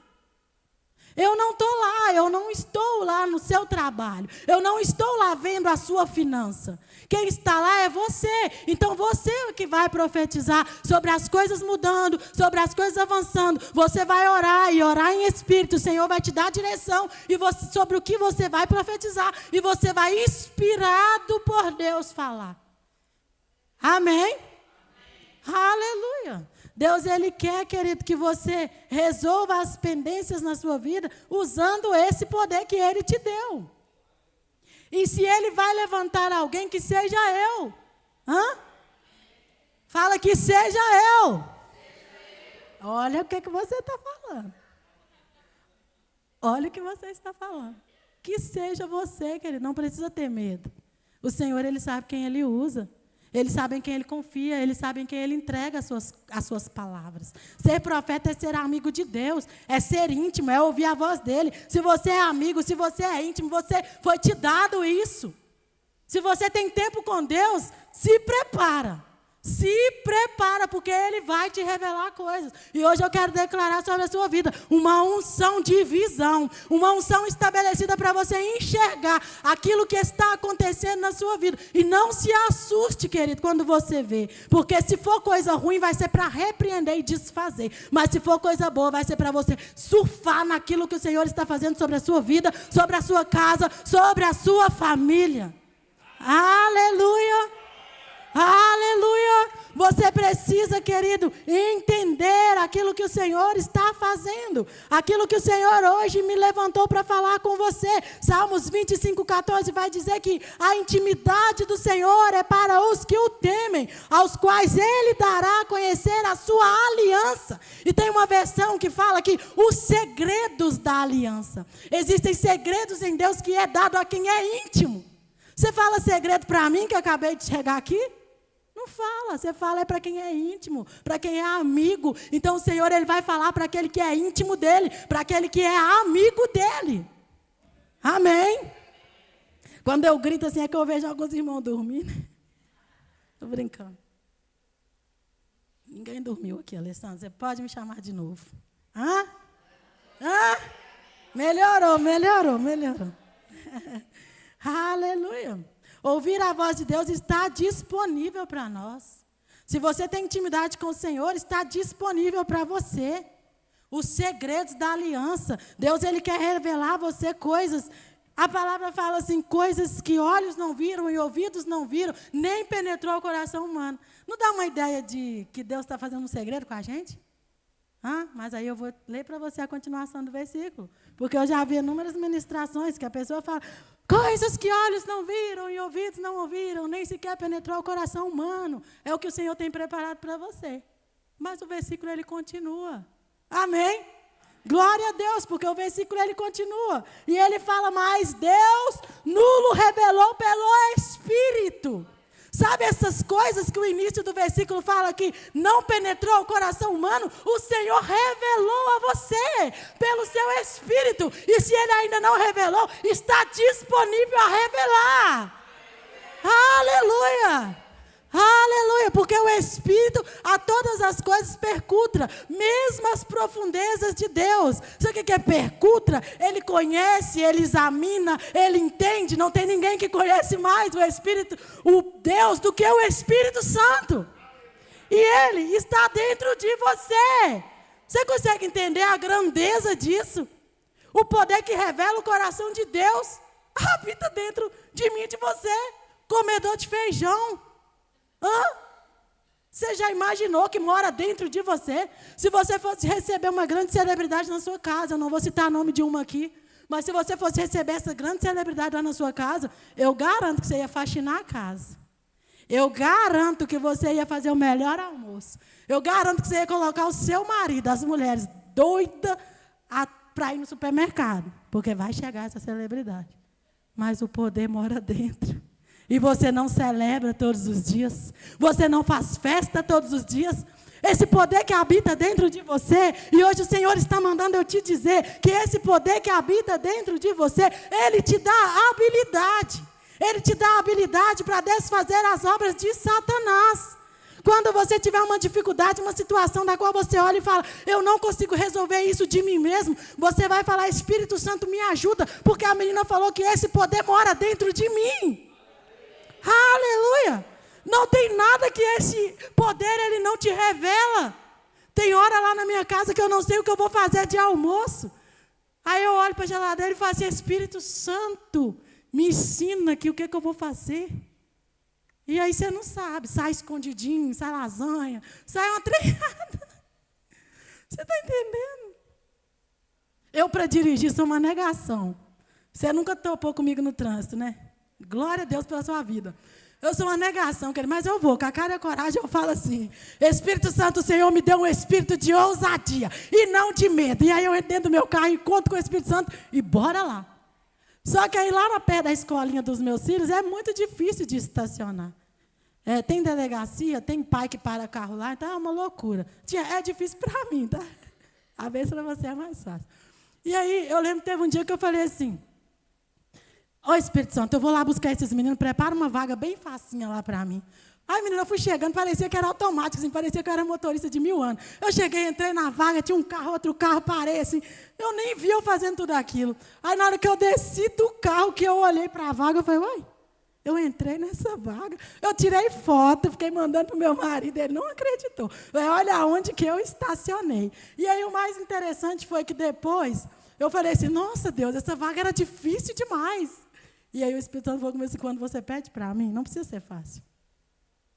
Eu não estou lá, eu não estou lá no seu trabalho. Eu não estou lá vendo a sua finança. Quem está lá é você. Então, você é que vai profetizar sobre as coisas mudando, sobre as coisas avançando. Você vai orar e orar em espírito. O Senhor vai te dar direção sobre o que você vai profetizar. E você vai, inspirado por Deus, falar. Amém? Aleluia. Deus, ele quer, querido, que você resolva as pendências na sua vida usando esse poder que ele te deu. E se ele vai levantar alguém, que seja eu. Fala que seja eu. Olha o que você está falando. Olha o que você está falando. Que seja você, querido, não precisa ter medo. O Senhor, ele sabe quem ele usa. Eles sabem quem ele confia, eles sabem quem ele entrega as suas palavras. Ser profeta é ser amigo de Deus, é ser íntimo, é ouvir a voz dele. Se você é amigo, se você é íntimo, foi te dado isso. Se você tem tempo com Deus, se prepara. Se prepara, porque ele vai te revelar coisas. E hoje eu quero declarar sobre a sua vida uma unção de visão, uma unção estabelecida para você enxergar aquilo que está acontecendo na sua vida. E não se assuste, querido, quando você vê. Porque se for coisa ruim, vai ser para repreender e desfazer. Mas se for coisa boa, vai ser para você surfar naquilo que o Senhor está fazendo sobre a sua vida, sobre a sua casa, sobre a sua família. Aleluia! Aleluia! Você precisa, querido, entender aquilo que o Senhor está fazendo. Aquilo que o Senhor hoje me levantou para falar com você. Salmos 25:14 vai dizer que a intimidade do Senhor é para os que o temem, aos quais Ele dará a conhecer a sua aliança. E tem uma versão que fala que os segredos da aliança. Existem segredos em Deus que é dado a quem é íntimo. Você fala segredo para mim que eu acabei de chegar aqui? Não fala, você fala é para quem é íntimo, para quem é amigo. Então o Senhor ele vai falar para aquele que é íntimo dele, para aquele que é amigo dele. Amém? Quando eu grito assim é que eu vejo alguns irmãos dormindo. Estou brincando. Ninguém dormiu aqui, Alessandra. Você pode me chamar de novo. Melhorou. Aleluia. Ouvir a voz de Deus está disponível para nós. Se você tem intimidade com o Senhor, está disponível para você. Os segredos da aliança. Deus ele quer revelar a você coisas. A palavra fala assim, coisas que olhos não viram e ouvidos não viram, nem penetrou o coração humano. Não dá uma ideia de que Deus está fazendo um segredo com a gente? Mas aí eu vou ler para você a continuação do versículo. Porque eu já vi inúmeras ministrações que a pessoa fala, coisas que olhos não viram e ouvidos não ouviram, nem sequer penetrou o coração humano. É o que o Senhor tem preparado para você. Mas o versículo ele continua. Amém? Glória a Deus, porque o versículo ele continua. E ele fala, mas Deus nulo revelou pelo Espírito. Sabe essas coisas que o início do versículo fala que não penetrou o coração humano? O Senhor revelou a você pelo seu Espírito. E se Ele ainda não revelou, está disponível a revelar. Aleluia! Aleluia! Porque o Espírito a todas as coisas percutra, mesmo as profundezas de Deus. Sabe o que é percutra? Ele conhece, ele examina, ele entende. Não tem ninguém que conhece mais o Espírito, o Deus, do que o Espírito Santo. E Ele está dentro de você. Você consegue entender a grandeza disso? O poder que revela o coração de Deus habita dentro de mim e de você. Comedor de feijão. Você já imaginou que mora dentro de você? Se você fosse receber uma grande celebridade na sua casa, eu não vou citar o nome de uma aqui, mas se você fosse receber essa grande celebridade lá na sua casa, eu garanto que você ia faxinar a casa. Eu garanto que você ia fazer o melhor almoço. Eu garanto que você ia colocar o seu marido, as mulheres, doida para ir no supermercado, porque vai chegar essa celebridade. Mas o poder mora dentro. E você não celebra todos os dias. Você não faz festa todos os dias. Esse poder que habita dentro de você. E hoje o Senhor está mandando eu te dizer que esse poder que habita dentro de você, Ele te dá habilidade. Ele te dá habilidade para desfazer as obras de Satanás. Quando você tiver uma dificuldade, uma situação da qual você olha e fala, eu não consigo resolver isso de mim mesmo, você vai falar, Espírito Santo me ajuda, porque a menina falou que esse poder mora dentro de mim. Aleluia! Não tem nada que esse poder ele não te revela. Tem hora lá na minha casa que eu não sei o que eu vou fazer de almoço. Aí eu olho para a geladeira e falo assim, Espírito Santo, me ensina aqui o que eu vou fazer. E aí você não sabe, sai escondidinho, sai lasanha, sai uma treinada. Você está entendendo? Eu para dirigir sou uma negação. Você nunca topou comigo no trânsito, né? Glória a Deus pela sua vida. Eu sou uma negação, querido, mas eu vou, com a cara e a coragem, eu falo assim, Espírito Santo, o Senhor me deu um espírito de ousadia e não de medo. E aí eu entro dentro do meu carro, encontro com o Espírito Santo e bora lá. Só que aí lá na pé da escolinha dos meus filhos é muito difícil de estacionar. Tem delegacia, tem pai que para carro lá, então é uma loucura. É difícil para mim, tá? Às vezes para você é mais fácil. E aí eu lembro que teve um dia que eu falei assim, ô Espírito Santo, eu vou lá buscar esses meninos, prepara uma vaga bem facinha lá para mim. Aí, menina, eu fui chegando, parecia que era automático, assim, parecia que eu era motorista de 1000 anos. Eu cheguei, entrei na vaga, tinha um carro, outro carro, parei assim, eu nem vi eu fazendo tudo aquilo. Aí, na hora que eu desci do carro, que eu olhei para a vaga, eu falei, uai, eu entrei nessa vaga. Eu tirei foto, fiquei mandando para o meu marido, ele não acreditou. Eu falei, olha onde que eu estacionei. E aí, o mais interessante foi que depois, eu falei assim, nossa Deus, essa vaga era difícil demais. E aí o Espírito Santo falou comigo assim, quando você pede para mim, não precisa ser fácil.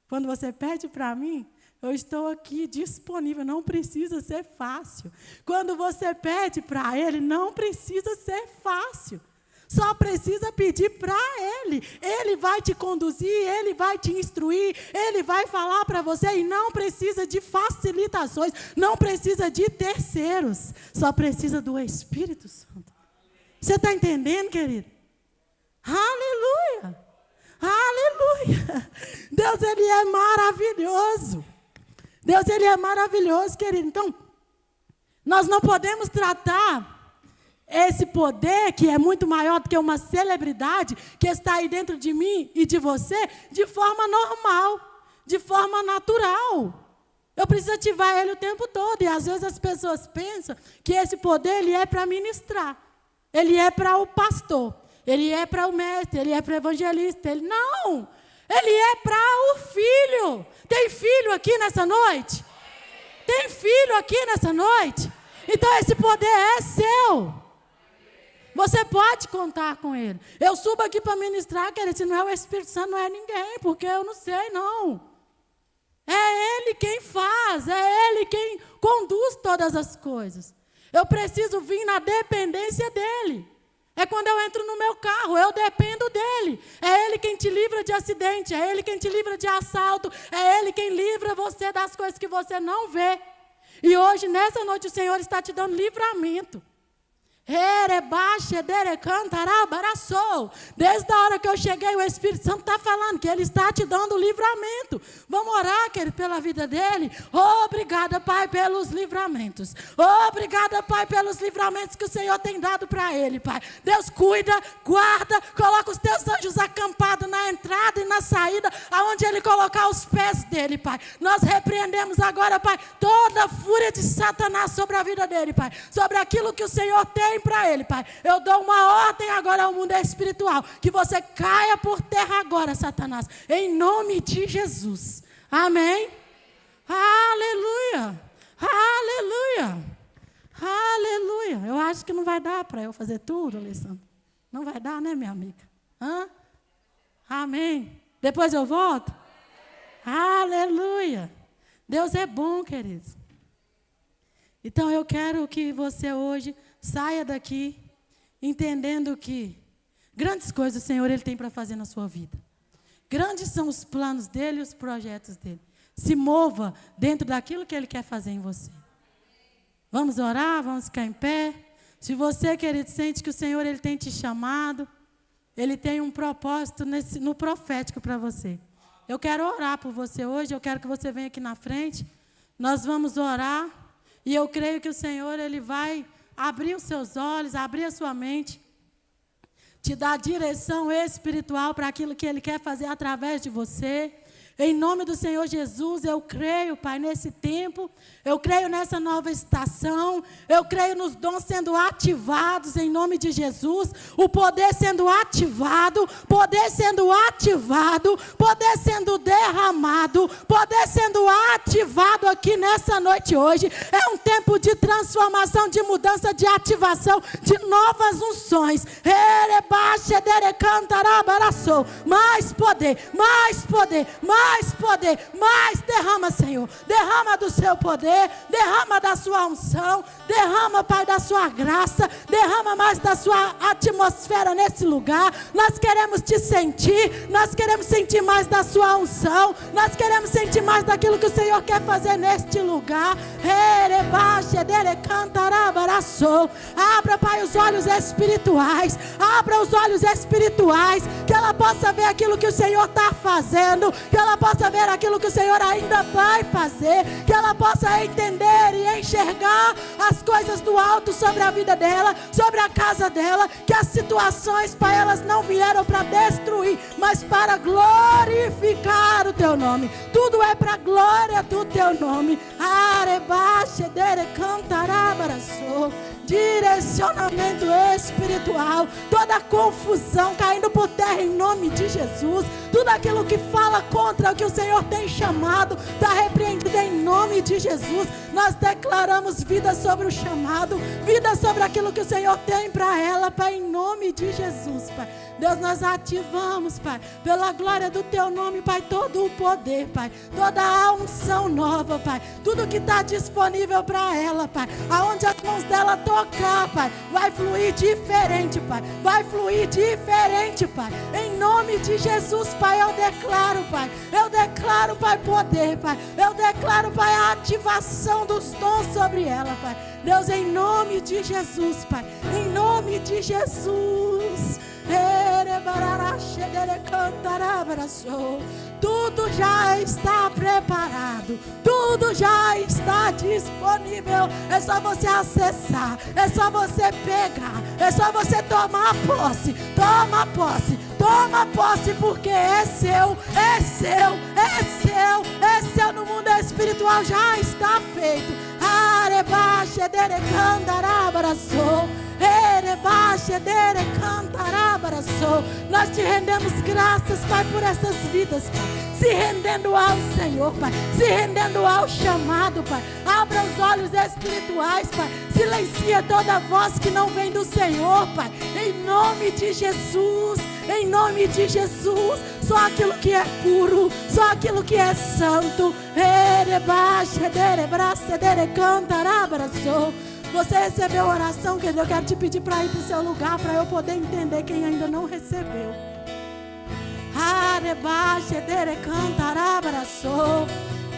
Quando você pede para mim, eu estou aqui disponível, não precisa ser fácil. Quando você pede para Ele, não precisa ser fácil. Só precisa pedir para Ele. Ele vai te conduzir, Ele vai te instruir, Ele vai falar para você e não precisa de facilitações, não precisa de terceiros, só precisa do Espírito Santo. Você está entendendo, querido? Aleluia! Aleluia! Deus, Ele é maravilhoso. Deus, Ele é maravilhoso, querido. Então, nós não podemos tratar esse poder, que é muito maior do que uma celebridade, que está aí dentro de mim e de você, de forma normal, de forma natural. Eu preciso ativar ele o tempo todo. E às vezes as pessoas pensam que esse poder ele é para ministrar. Ele é para o pastor. Ele é para o mestre, ele é para o evangelista. Ele não, ele é para o filho. Tem filho aqui nessa noite? Tem filho aqui nessa noite? Então esse poder é seu. Você pode contar com ele. Eu subo aqui para ministrar, querido, se não é o Espírito Santo, não é ninguém, porque eu não sei, não. É Ele quem faz, é Ele quem conduz todas as coisas. Eu preciso vir na dependência dEle. É quando eu entro no meu carro, eu dependo dEle. É Ele quem te livra de acidente, é Ele quem te livra de assalto, é Ele quem livra você das coisas que você não vê. E hoje, nessa noite, o Senhor está te dando livramento. Desde a hora que eu cheguei, o Espírito Santo está falando que Ele está te dando livramento. Vamos orar, querido, pela vida dele. Obrigada, Pai, pelos livramentos. Obrigada, Pai, pelos livramentos que o Senhor tem dado para ele, Pai. Deus cuida, guarda, coloca os teus anjos acampados na entrada e na saída, aonde Ele colocar os pés dele, Pai. Nós repreendemos agora, Pai, toda a fúria de Satanás sobre a vida dele, Pai. Sobre aquilo que o Senhor tem para ele, Pai. Eu dou uma ordem agora ao mundo espiritual, que você caia por terra agora, Satanás, em nome de Jesus. Amém? Aleluia, aleluia, aleluia. Eu acho que não vai dar para eu fazer tudo, Alessandra. Não vai dar, né, minha amiga? Hã? Amém. Depois eu volto? Aleluia. Deus é bom, queridos. Então eu quero que você hoje saia daqui entendendo que grandes coisas o Senhor Ele tem para fazer na sua vida. Grandes são os planos dEle e os projetos dEle. Se mova dentro daquilo que Ele quer fazer em você. Vamos orar, vamos ficar em pé. Se você, querido, sente que o Senhor Ele tem te chamado, Ele tem um propósito no profético para você. Eu quero orar por você hoje, eu quero que você venha aqui na frente. Nós vamos orar e eu creio que o Senhor Ele vai abrir os seus olhos, abrir a sua mente, te dar direção espiritual para aquilo que Ele quer fazer através de você. Em nome do Senhor Jesus, eu creio, Pai, nesse tempo, eu creio nessa nova estação, eu creio nos dons sendo ativados em nome de Jesus, o poder sendo ativado, poder sendo ativado, poder sendo derramado, poder sendo ativado aqui nessa noite hoje. É um tempo de transformação, de mudança, de ativação, de novas unções. Mais poder, mais poder, mais poder, mais derrama, Senhor, derrama do seu poder, derrama da sua unção, derrama, Pai, da sua graça, derrama mais da sua atmosfera nesse lugar. Nós queremos te sentir, nós queremos sentir mais da sua unção, nós queremos sentir mais daquilo que o Senhor quer fazer neste lugar. Abra, Pai, os olhos espirituais, abra os olhos espirituais, que ela possa ver aquilo que o Senhor está fazendo, que ela possa ver aquilo que o Senhor ainda vai fazer, que ela possa entender e enxergar as coisas do alto sobre a vida dela, sobre a casa dela, que as situações, Pai, elas não vieram para destruir, mas para glorificar o Teu nome. Tudo é para a glória do Teu nome. Direcionamento espiritual, toda confusão caindo por terra em nome de Jesus. Tudo aquilo que fala contra o que o Senhor tem chamado está repreendido em nome de Jesus. Nós declaramos vida sobre o chamado, vida sobre aquilo que o Senhor tem para ela, Pai, em nome de Jesus, Pai. Deus, nós ativamos, Pai, pela glória do Teu nome, Pai, todo o poder, Pai, toda a unção nova, Pai, tudo que está disponível para ela, Pai, aonde as mãos dela tocar, Pai, vai fluir diferente, Pai, vai fluir diferente, Pai, em nome de Jesus, Pai, eu declaro, Pai, poder, Pai, eu declaro, Pai, a ativação dos dons sobre ela, Pai, Deus, em nome de Jesus, Pai, em nome de Jesus. Tudo já está preparado, tudo já está disponível. É só você acessar, é só você pegar, é só você tomar posse. Toma posse, toma posse, porque é seu, é seu, é seu, é seu. No mundo espiritual já está feito. Nós te rendemos graças, Pai, por essas vidas, se rendendo ao Senhor, Pai, se rendendo ao chamado, Pai. Abra os olhos espirituais, Pai, silencia toda voz que não vem do Senhor, Pai, em nome de Jesus, em nome de Jesus. Só aquilo que é puro, só aquilo que é santo. Você recebeu a oração, querido? Eu quero te pedir para ir para o seu lugar, para eu poder entender quem ainda não recebeu.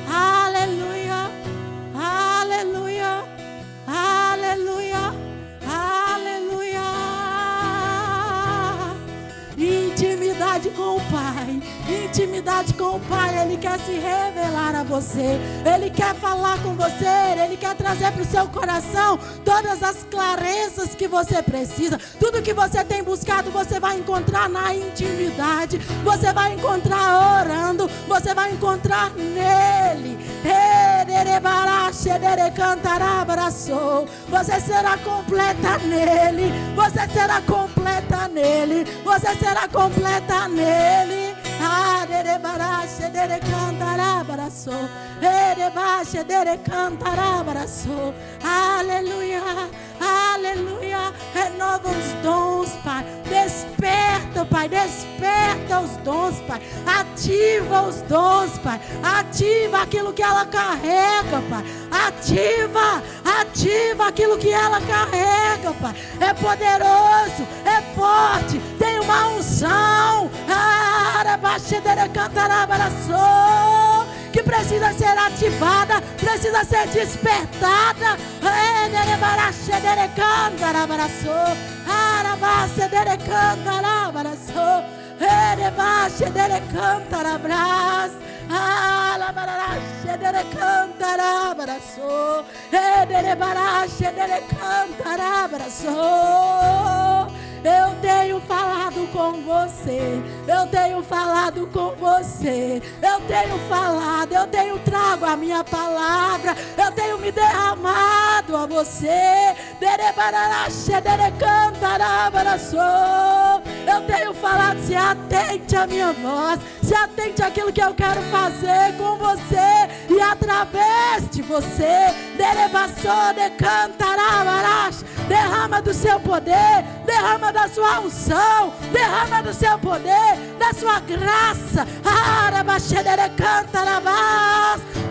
Aleluia, aleluia. intimidade com o Pai. Ele quer se revelar a você, Ele quer falar com você, Ele quer trazer para o seu coração todas as clarezas que você precisa. Tudo que você tem buscado, você vai encontrar na intimidade, você vai encontrar orando, você vai encontrar nele. Você será completa nele, você será completa nele, você será completa nele. Aleluia, aleluia. Renova os dons, Pai. Desperta, Pai, desperta os dons, Pai. Ativa os dons, Pai. Ativa aquilo que ela carrega, Pai. Ativa aquilo que ela carrega, Pai. É poderoso, é forte, tem uma unção que precisa ser ativada, precisa ser despertada. Eu tenho falado com você, eu tenho falado com você, eu tenho falado, eu tenho trago a minha palavra, eu tenho me derramado a você. Eu tenho falado, se atente à minha voz, se atente àquilo que eu quero fazer com você e através de você. Derrama do seu poder, derrama da sua unção, derrama do seu poder, da sua graça.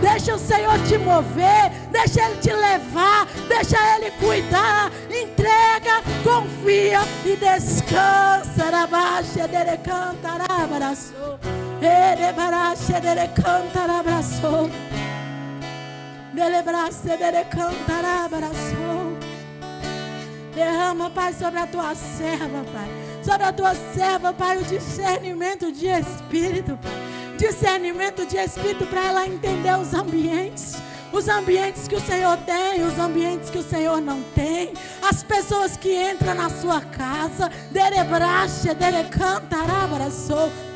Deixa o Senhor te mover, deixa Ele te levar, deixa Ele cuidar. Entrega, confia e descansa. Derrama, Pai, sobre a tua serva, Pai. Sobre a tua serva, Pai, o discernimento de espírito, Pai. Discernimento de espírito para ela entender os ambientes que o Senhor tem, os ambientes que o Senhor não tem, as pessoas que entram na sua casa. Dê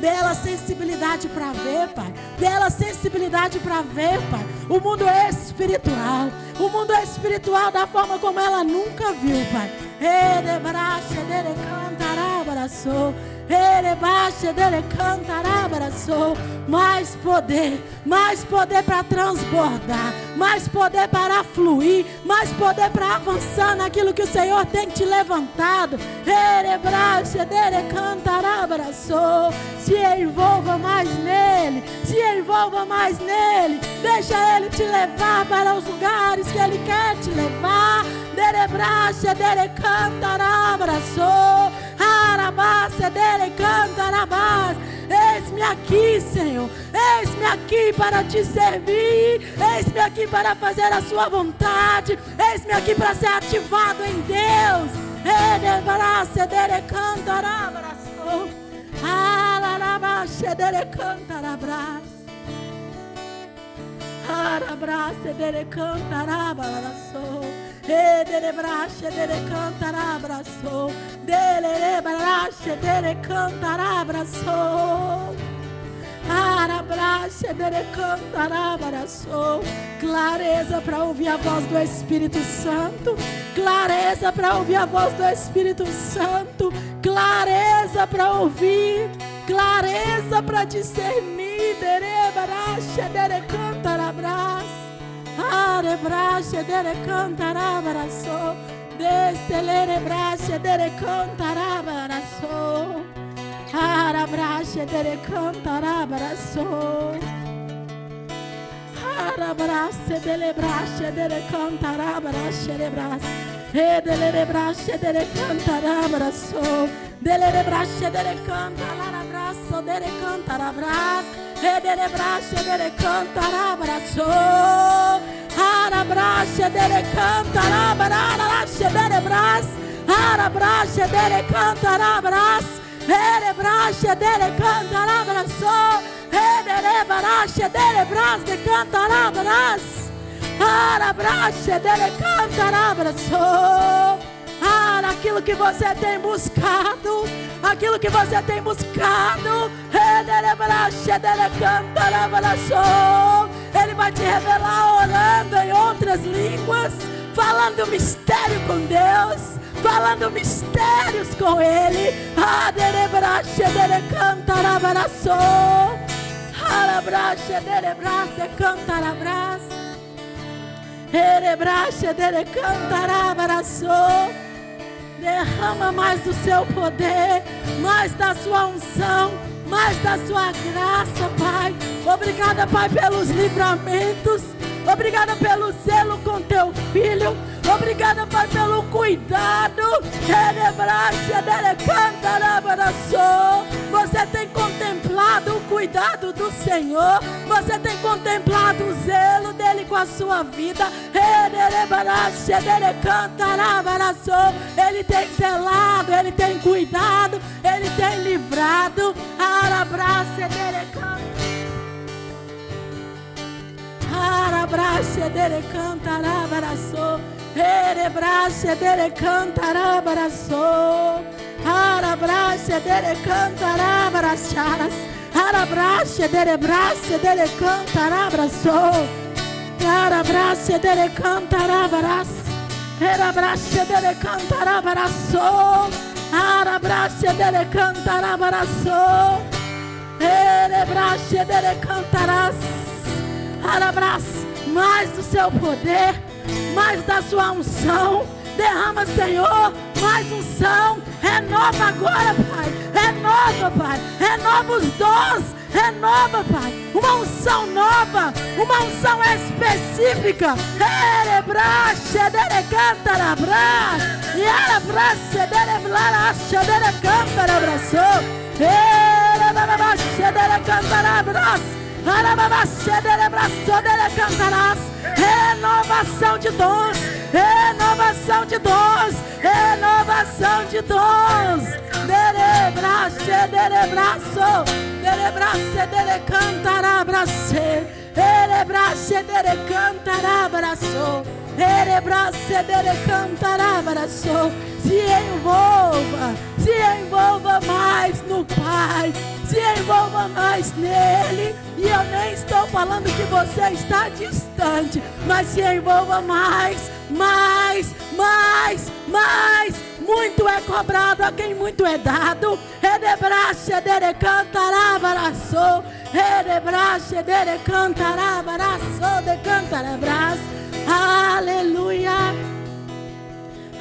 ela sensibilidade para ver, Pai. Dê ela sensibilidade para ver, Pai, o mundo espiritual, o mundo espiritual da forma como ela nunca viu, Pai. Mais poder para transbordar, mais poder para fluir, mais poder para avançar naquilo que o Senhor tem te levantado. Se envolva mais nele, se envolva mais nele. Deixa Ele te levar para os lugares que Ele quer te levar. Eis-me aqui, Senhor, eis-me aqui para te servir, eis-me aqui para fazer a sua vontade, eis-me aqui para ser ativado em Deus. Clareza para ouvir a voz do Espírito Santo, clareza para ouvir a voz do Espírito Santo, clareza para ouvir, clareza para discernir. Erebrache dele cantarabraço. Ederebarache dele bras de cantarabras. Arabrache dele cantarabraço. Aquilo que você tem buscado, aquilo que você tem buscado, Ele vai te revelar orando em outras línguas, falando mistério com Deus, falando mistérios com Ele. Derrama mais do seu poder, mais da sua unção, mais da sua graça, Pai. Obrigada, Pai, pelos livramentos. Obrigada pelo zelo com teu filho. Obrigada, Pai, pelo cuidado. Você tem contemplado o cuidado do Senhor. Você tem contemplado o zelo dele com a sua vida. Ele tem zelado, ele tem cuidado, ele tem livrado. Arabrache dele cantarabaraço. Erebrache dele cantarabaraço. Arabrache dele cantarabaracharas. Arabrache dele brache dele cantarabraço. Arabrache dele cantarabaras. Erabrache dele cantarabraço. Arabrache dele cantarabraço. Erebrache dele cantaras. Arabras, mais do seu poder, mais da sua unção. Derrama, Senhor, mais unção. Renova agora, Pai. Renova, Pai. Renova os dons. Renova, Pai. Uma unção nova, uma unção específica. Erebrache dele cantarabras. E arabrache dele blarache dele cantarabraço. Erebrache dele cantarabras. Renovação de dons, renovação de dons, renovação de dons. Derebrache, derebraço, derebrache, dere cantarabrace, derebrache, dere cantarabraço, derebrache, dere cantarabraço. Se envolva mais no Pai, se envolva mais nele. E eu nem estou falando que você está distante, mas se envolva mais. Muito é cobrado a quem muito é dado. Redebrache dere cantarabaraço. Redebrache dere cantarabaraço de cantarabras. Aleluia.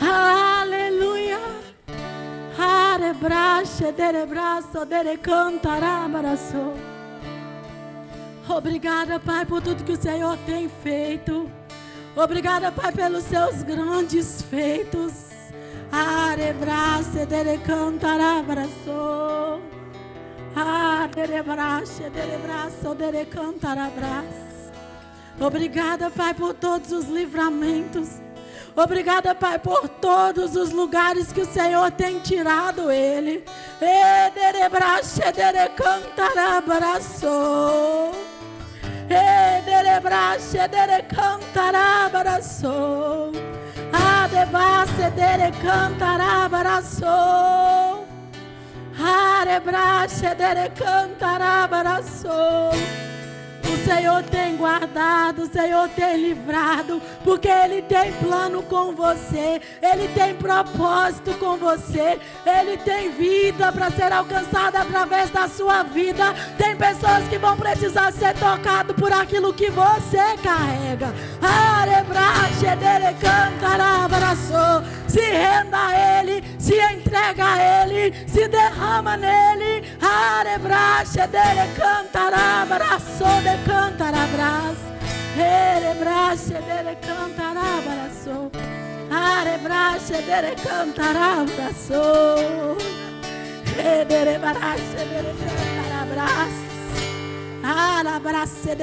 Aleluia. Redebrache dere braço dere cantarabaraço. Obrigada, Pai, por tudo que o Senhor tem feito. Obrigada, Pai, pelos seus grandes feitos. Arebrace dele cantarabraço. Arebrace dele braço dele cantarabras. Obrigada, Pai, por todos os livramentos. Obrigada, Pai, por todos os lugares que o Senhor tem tirado ele. Ederebrache dele cantarabraço. Ederebrache dele cantarabraço. Adebace dele cantarabraço. Arebrache dele cantarabraço. O Senhor tem guardado, o Senhor tem livrado, porque Ele tem plano com você, Ele tem propósito com você, Ele tem vida para ser alcançada através da sua vida. Tem pessoas que vão precisar ser tocadas por aquilo que você carrega. Arebrache dele cantarabraço. Se renda a Ele, se entrega a Ele, se derrama nele. Arebrache dele cantarabraço de cantarabras. Erebrache dele cantarabraço. Arebrache dele cantarabraço. Ederebrache dele cantarabras. Arabrache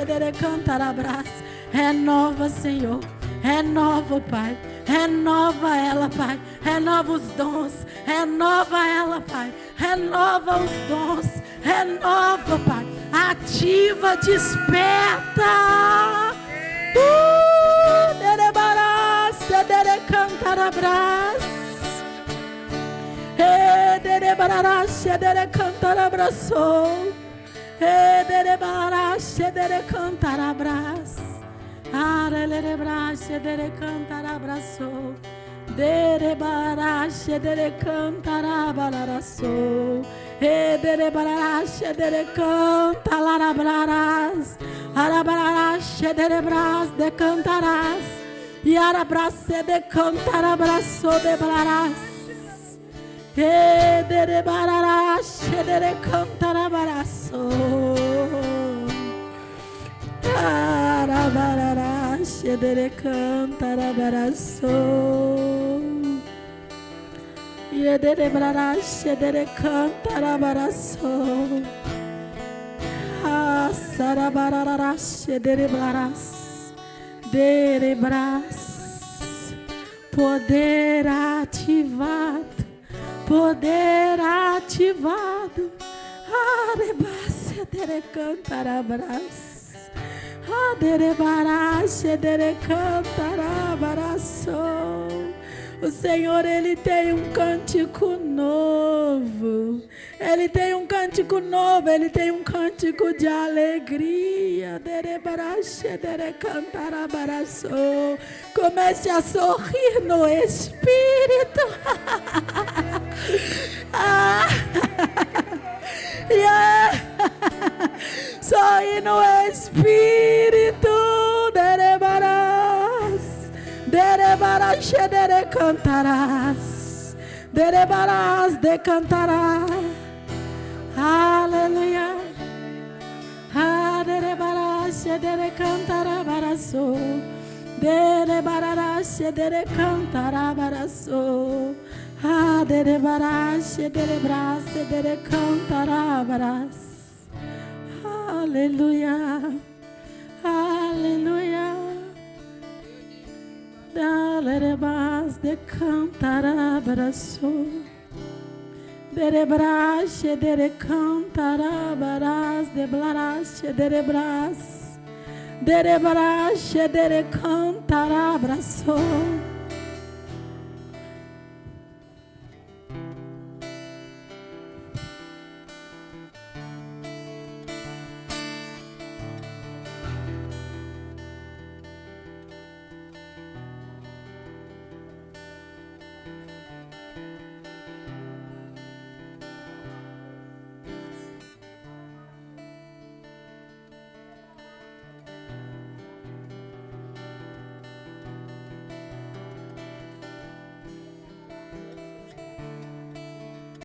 dele cantarabras. Renova, Senhor. Renova, Pai. Renova ela, Pai. Renova os dons. Renova ela, Pai. Renova os dons. Renova, Pai. Ativa, desperta. Derebarás, dere cantarabras. Derebarás, dere cantarabraçou. Derebarás, dere cantarabras. Arelebrás, dere cantarabraçou. Derebarás, dere cantarabaraçou. Derebarás, dere cantarabras. Arabarás, derebrás, decantarás. E arabrás, decantarabaraçou, debarás. Derebarás, decantarabaraçou. Arabarás, decantarabaraçou. E derebarás, decantarabaraçou. Sarabararás, derebarás, derebrás, poder ativado, poder ativado. Arebás, derecantarabras, aderebarás, derecantarabraçou. O Senhor, Ele tem um cântico novo. Ele tem um cântico novo. Ele tem um cântico de alegria. Comece a sorrir no Espírito. Sorrir no Espírito. Derebarás, cantarás, derebarás, decantarás, aleluia, derebarás, decantarabaraçou, derebarás, decantarabaraçou, derebarás, derebrás, decantarabaraçou, aleluia, aleluia. Derebás, decantarabraçou. Derebrás, decantarabras, deblarás, derebrás. Derebrás, decantarabraçou.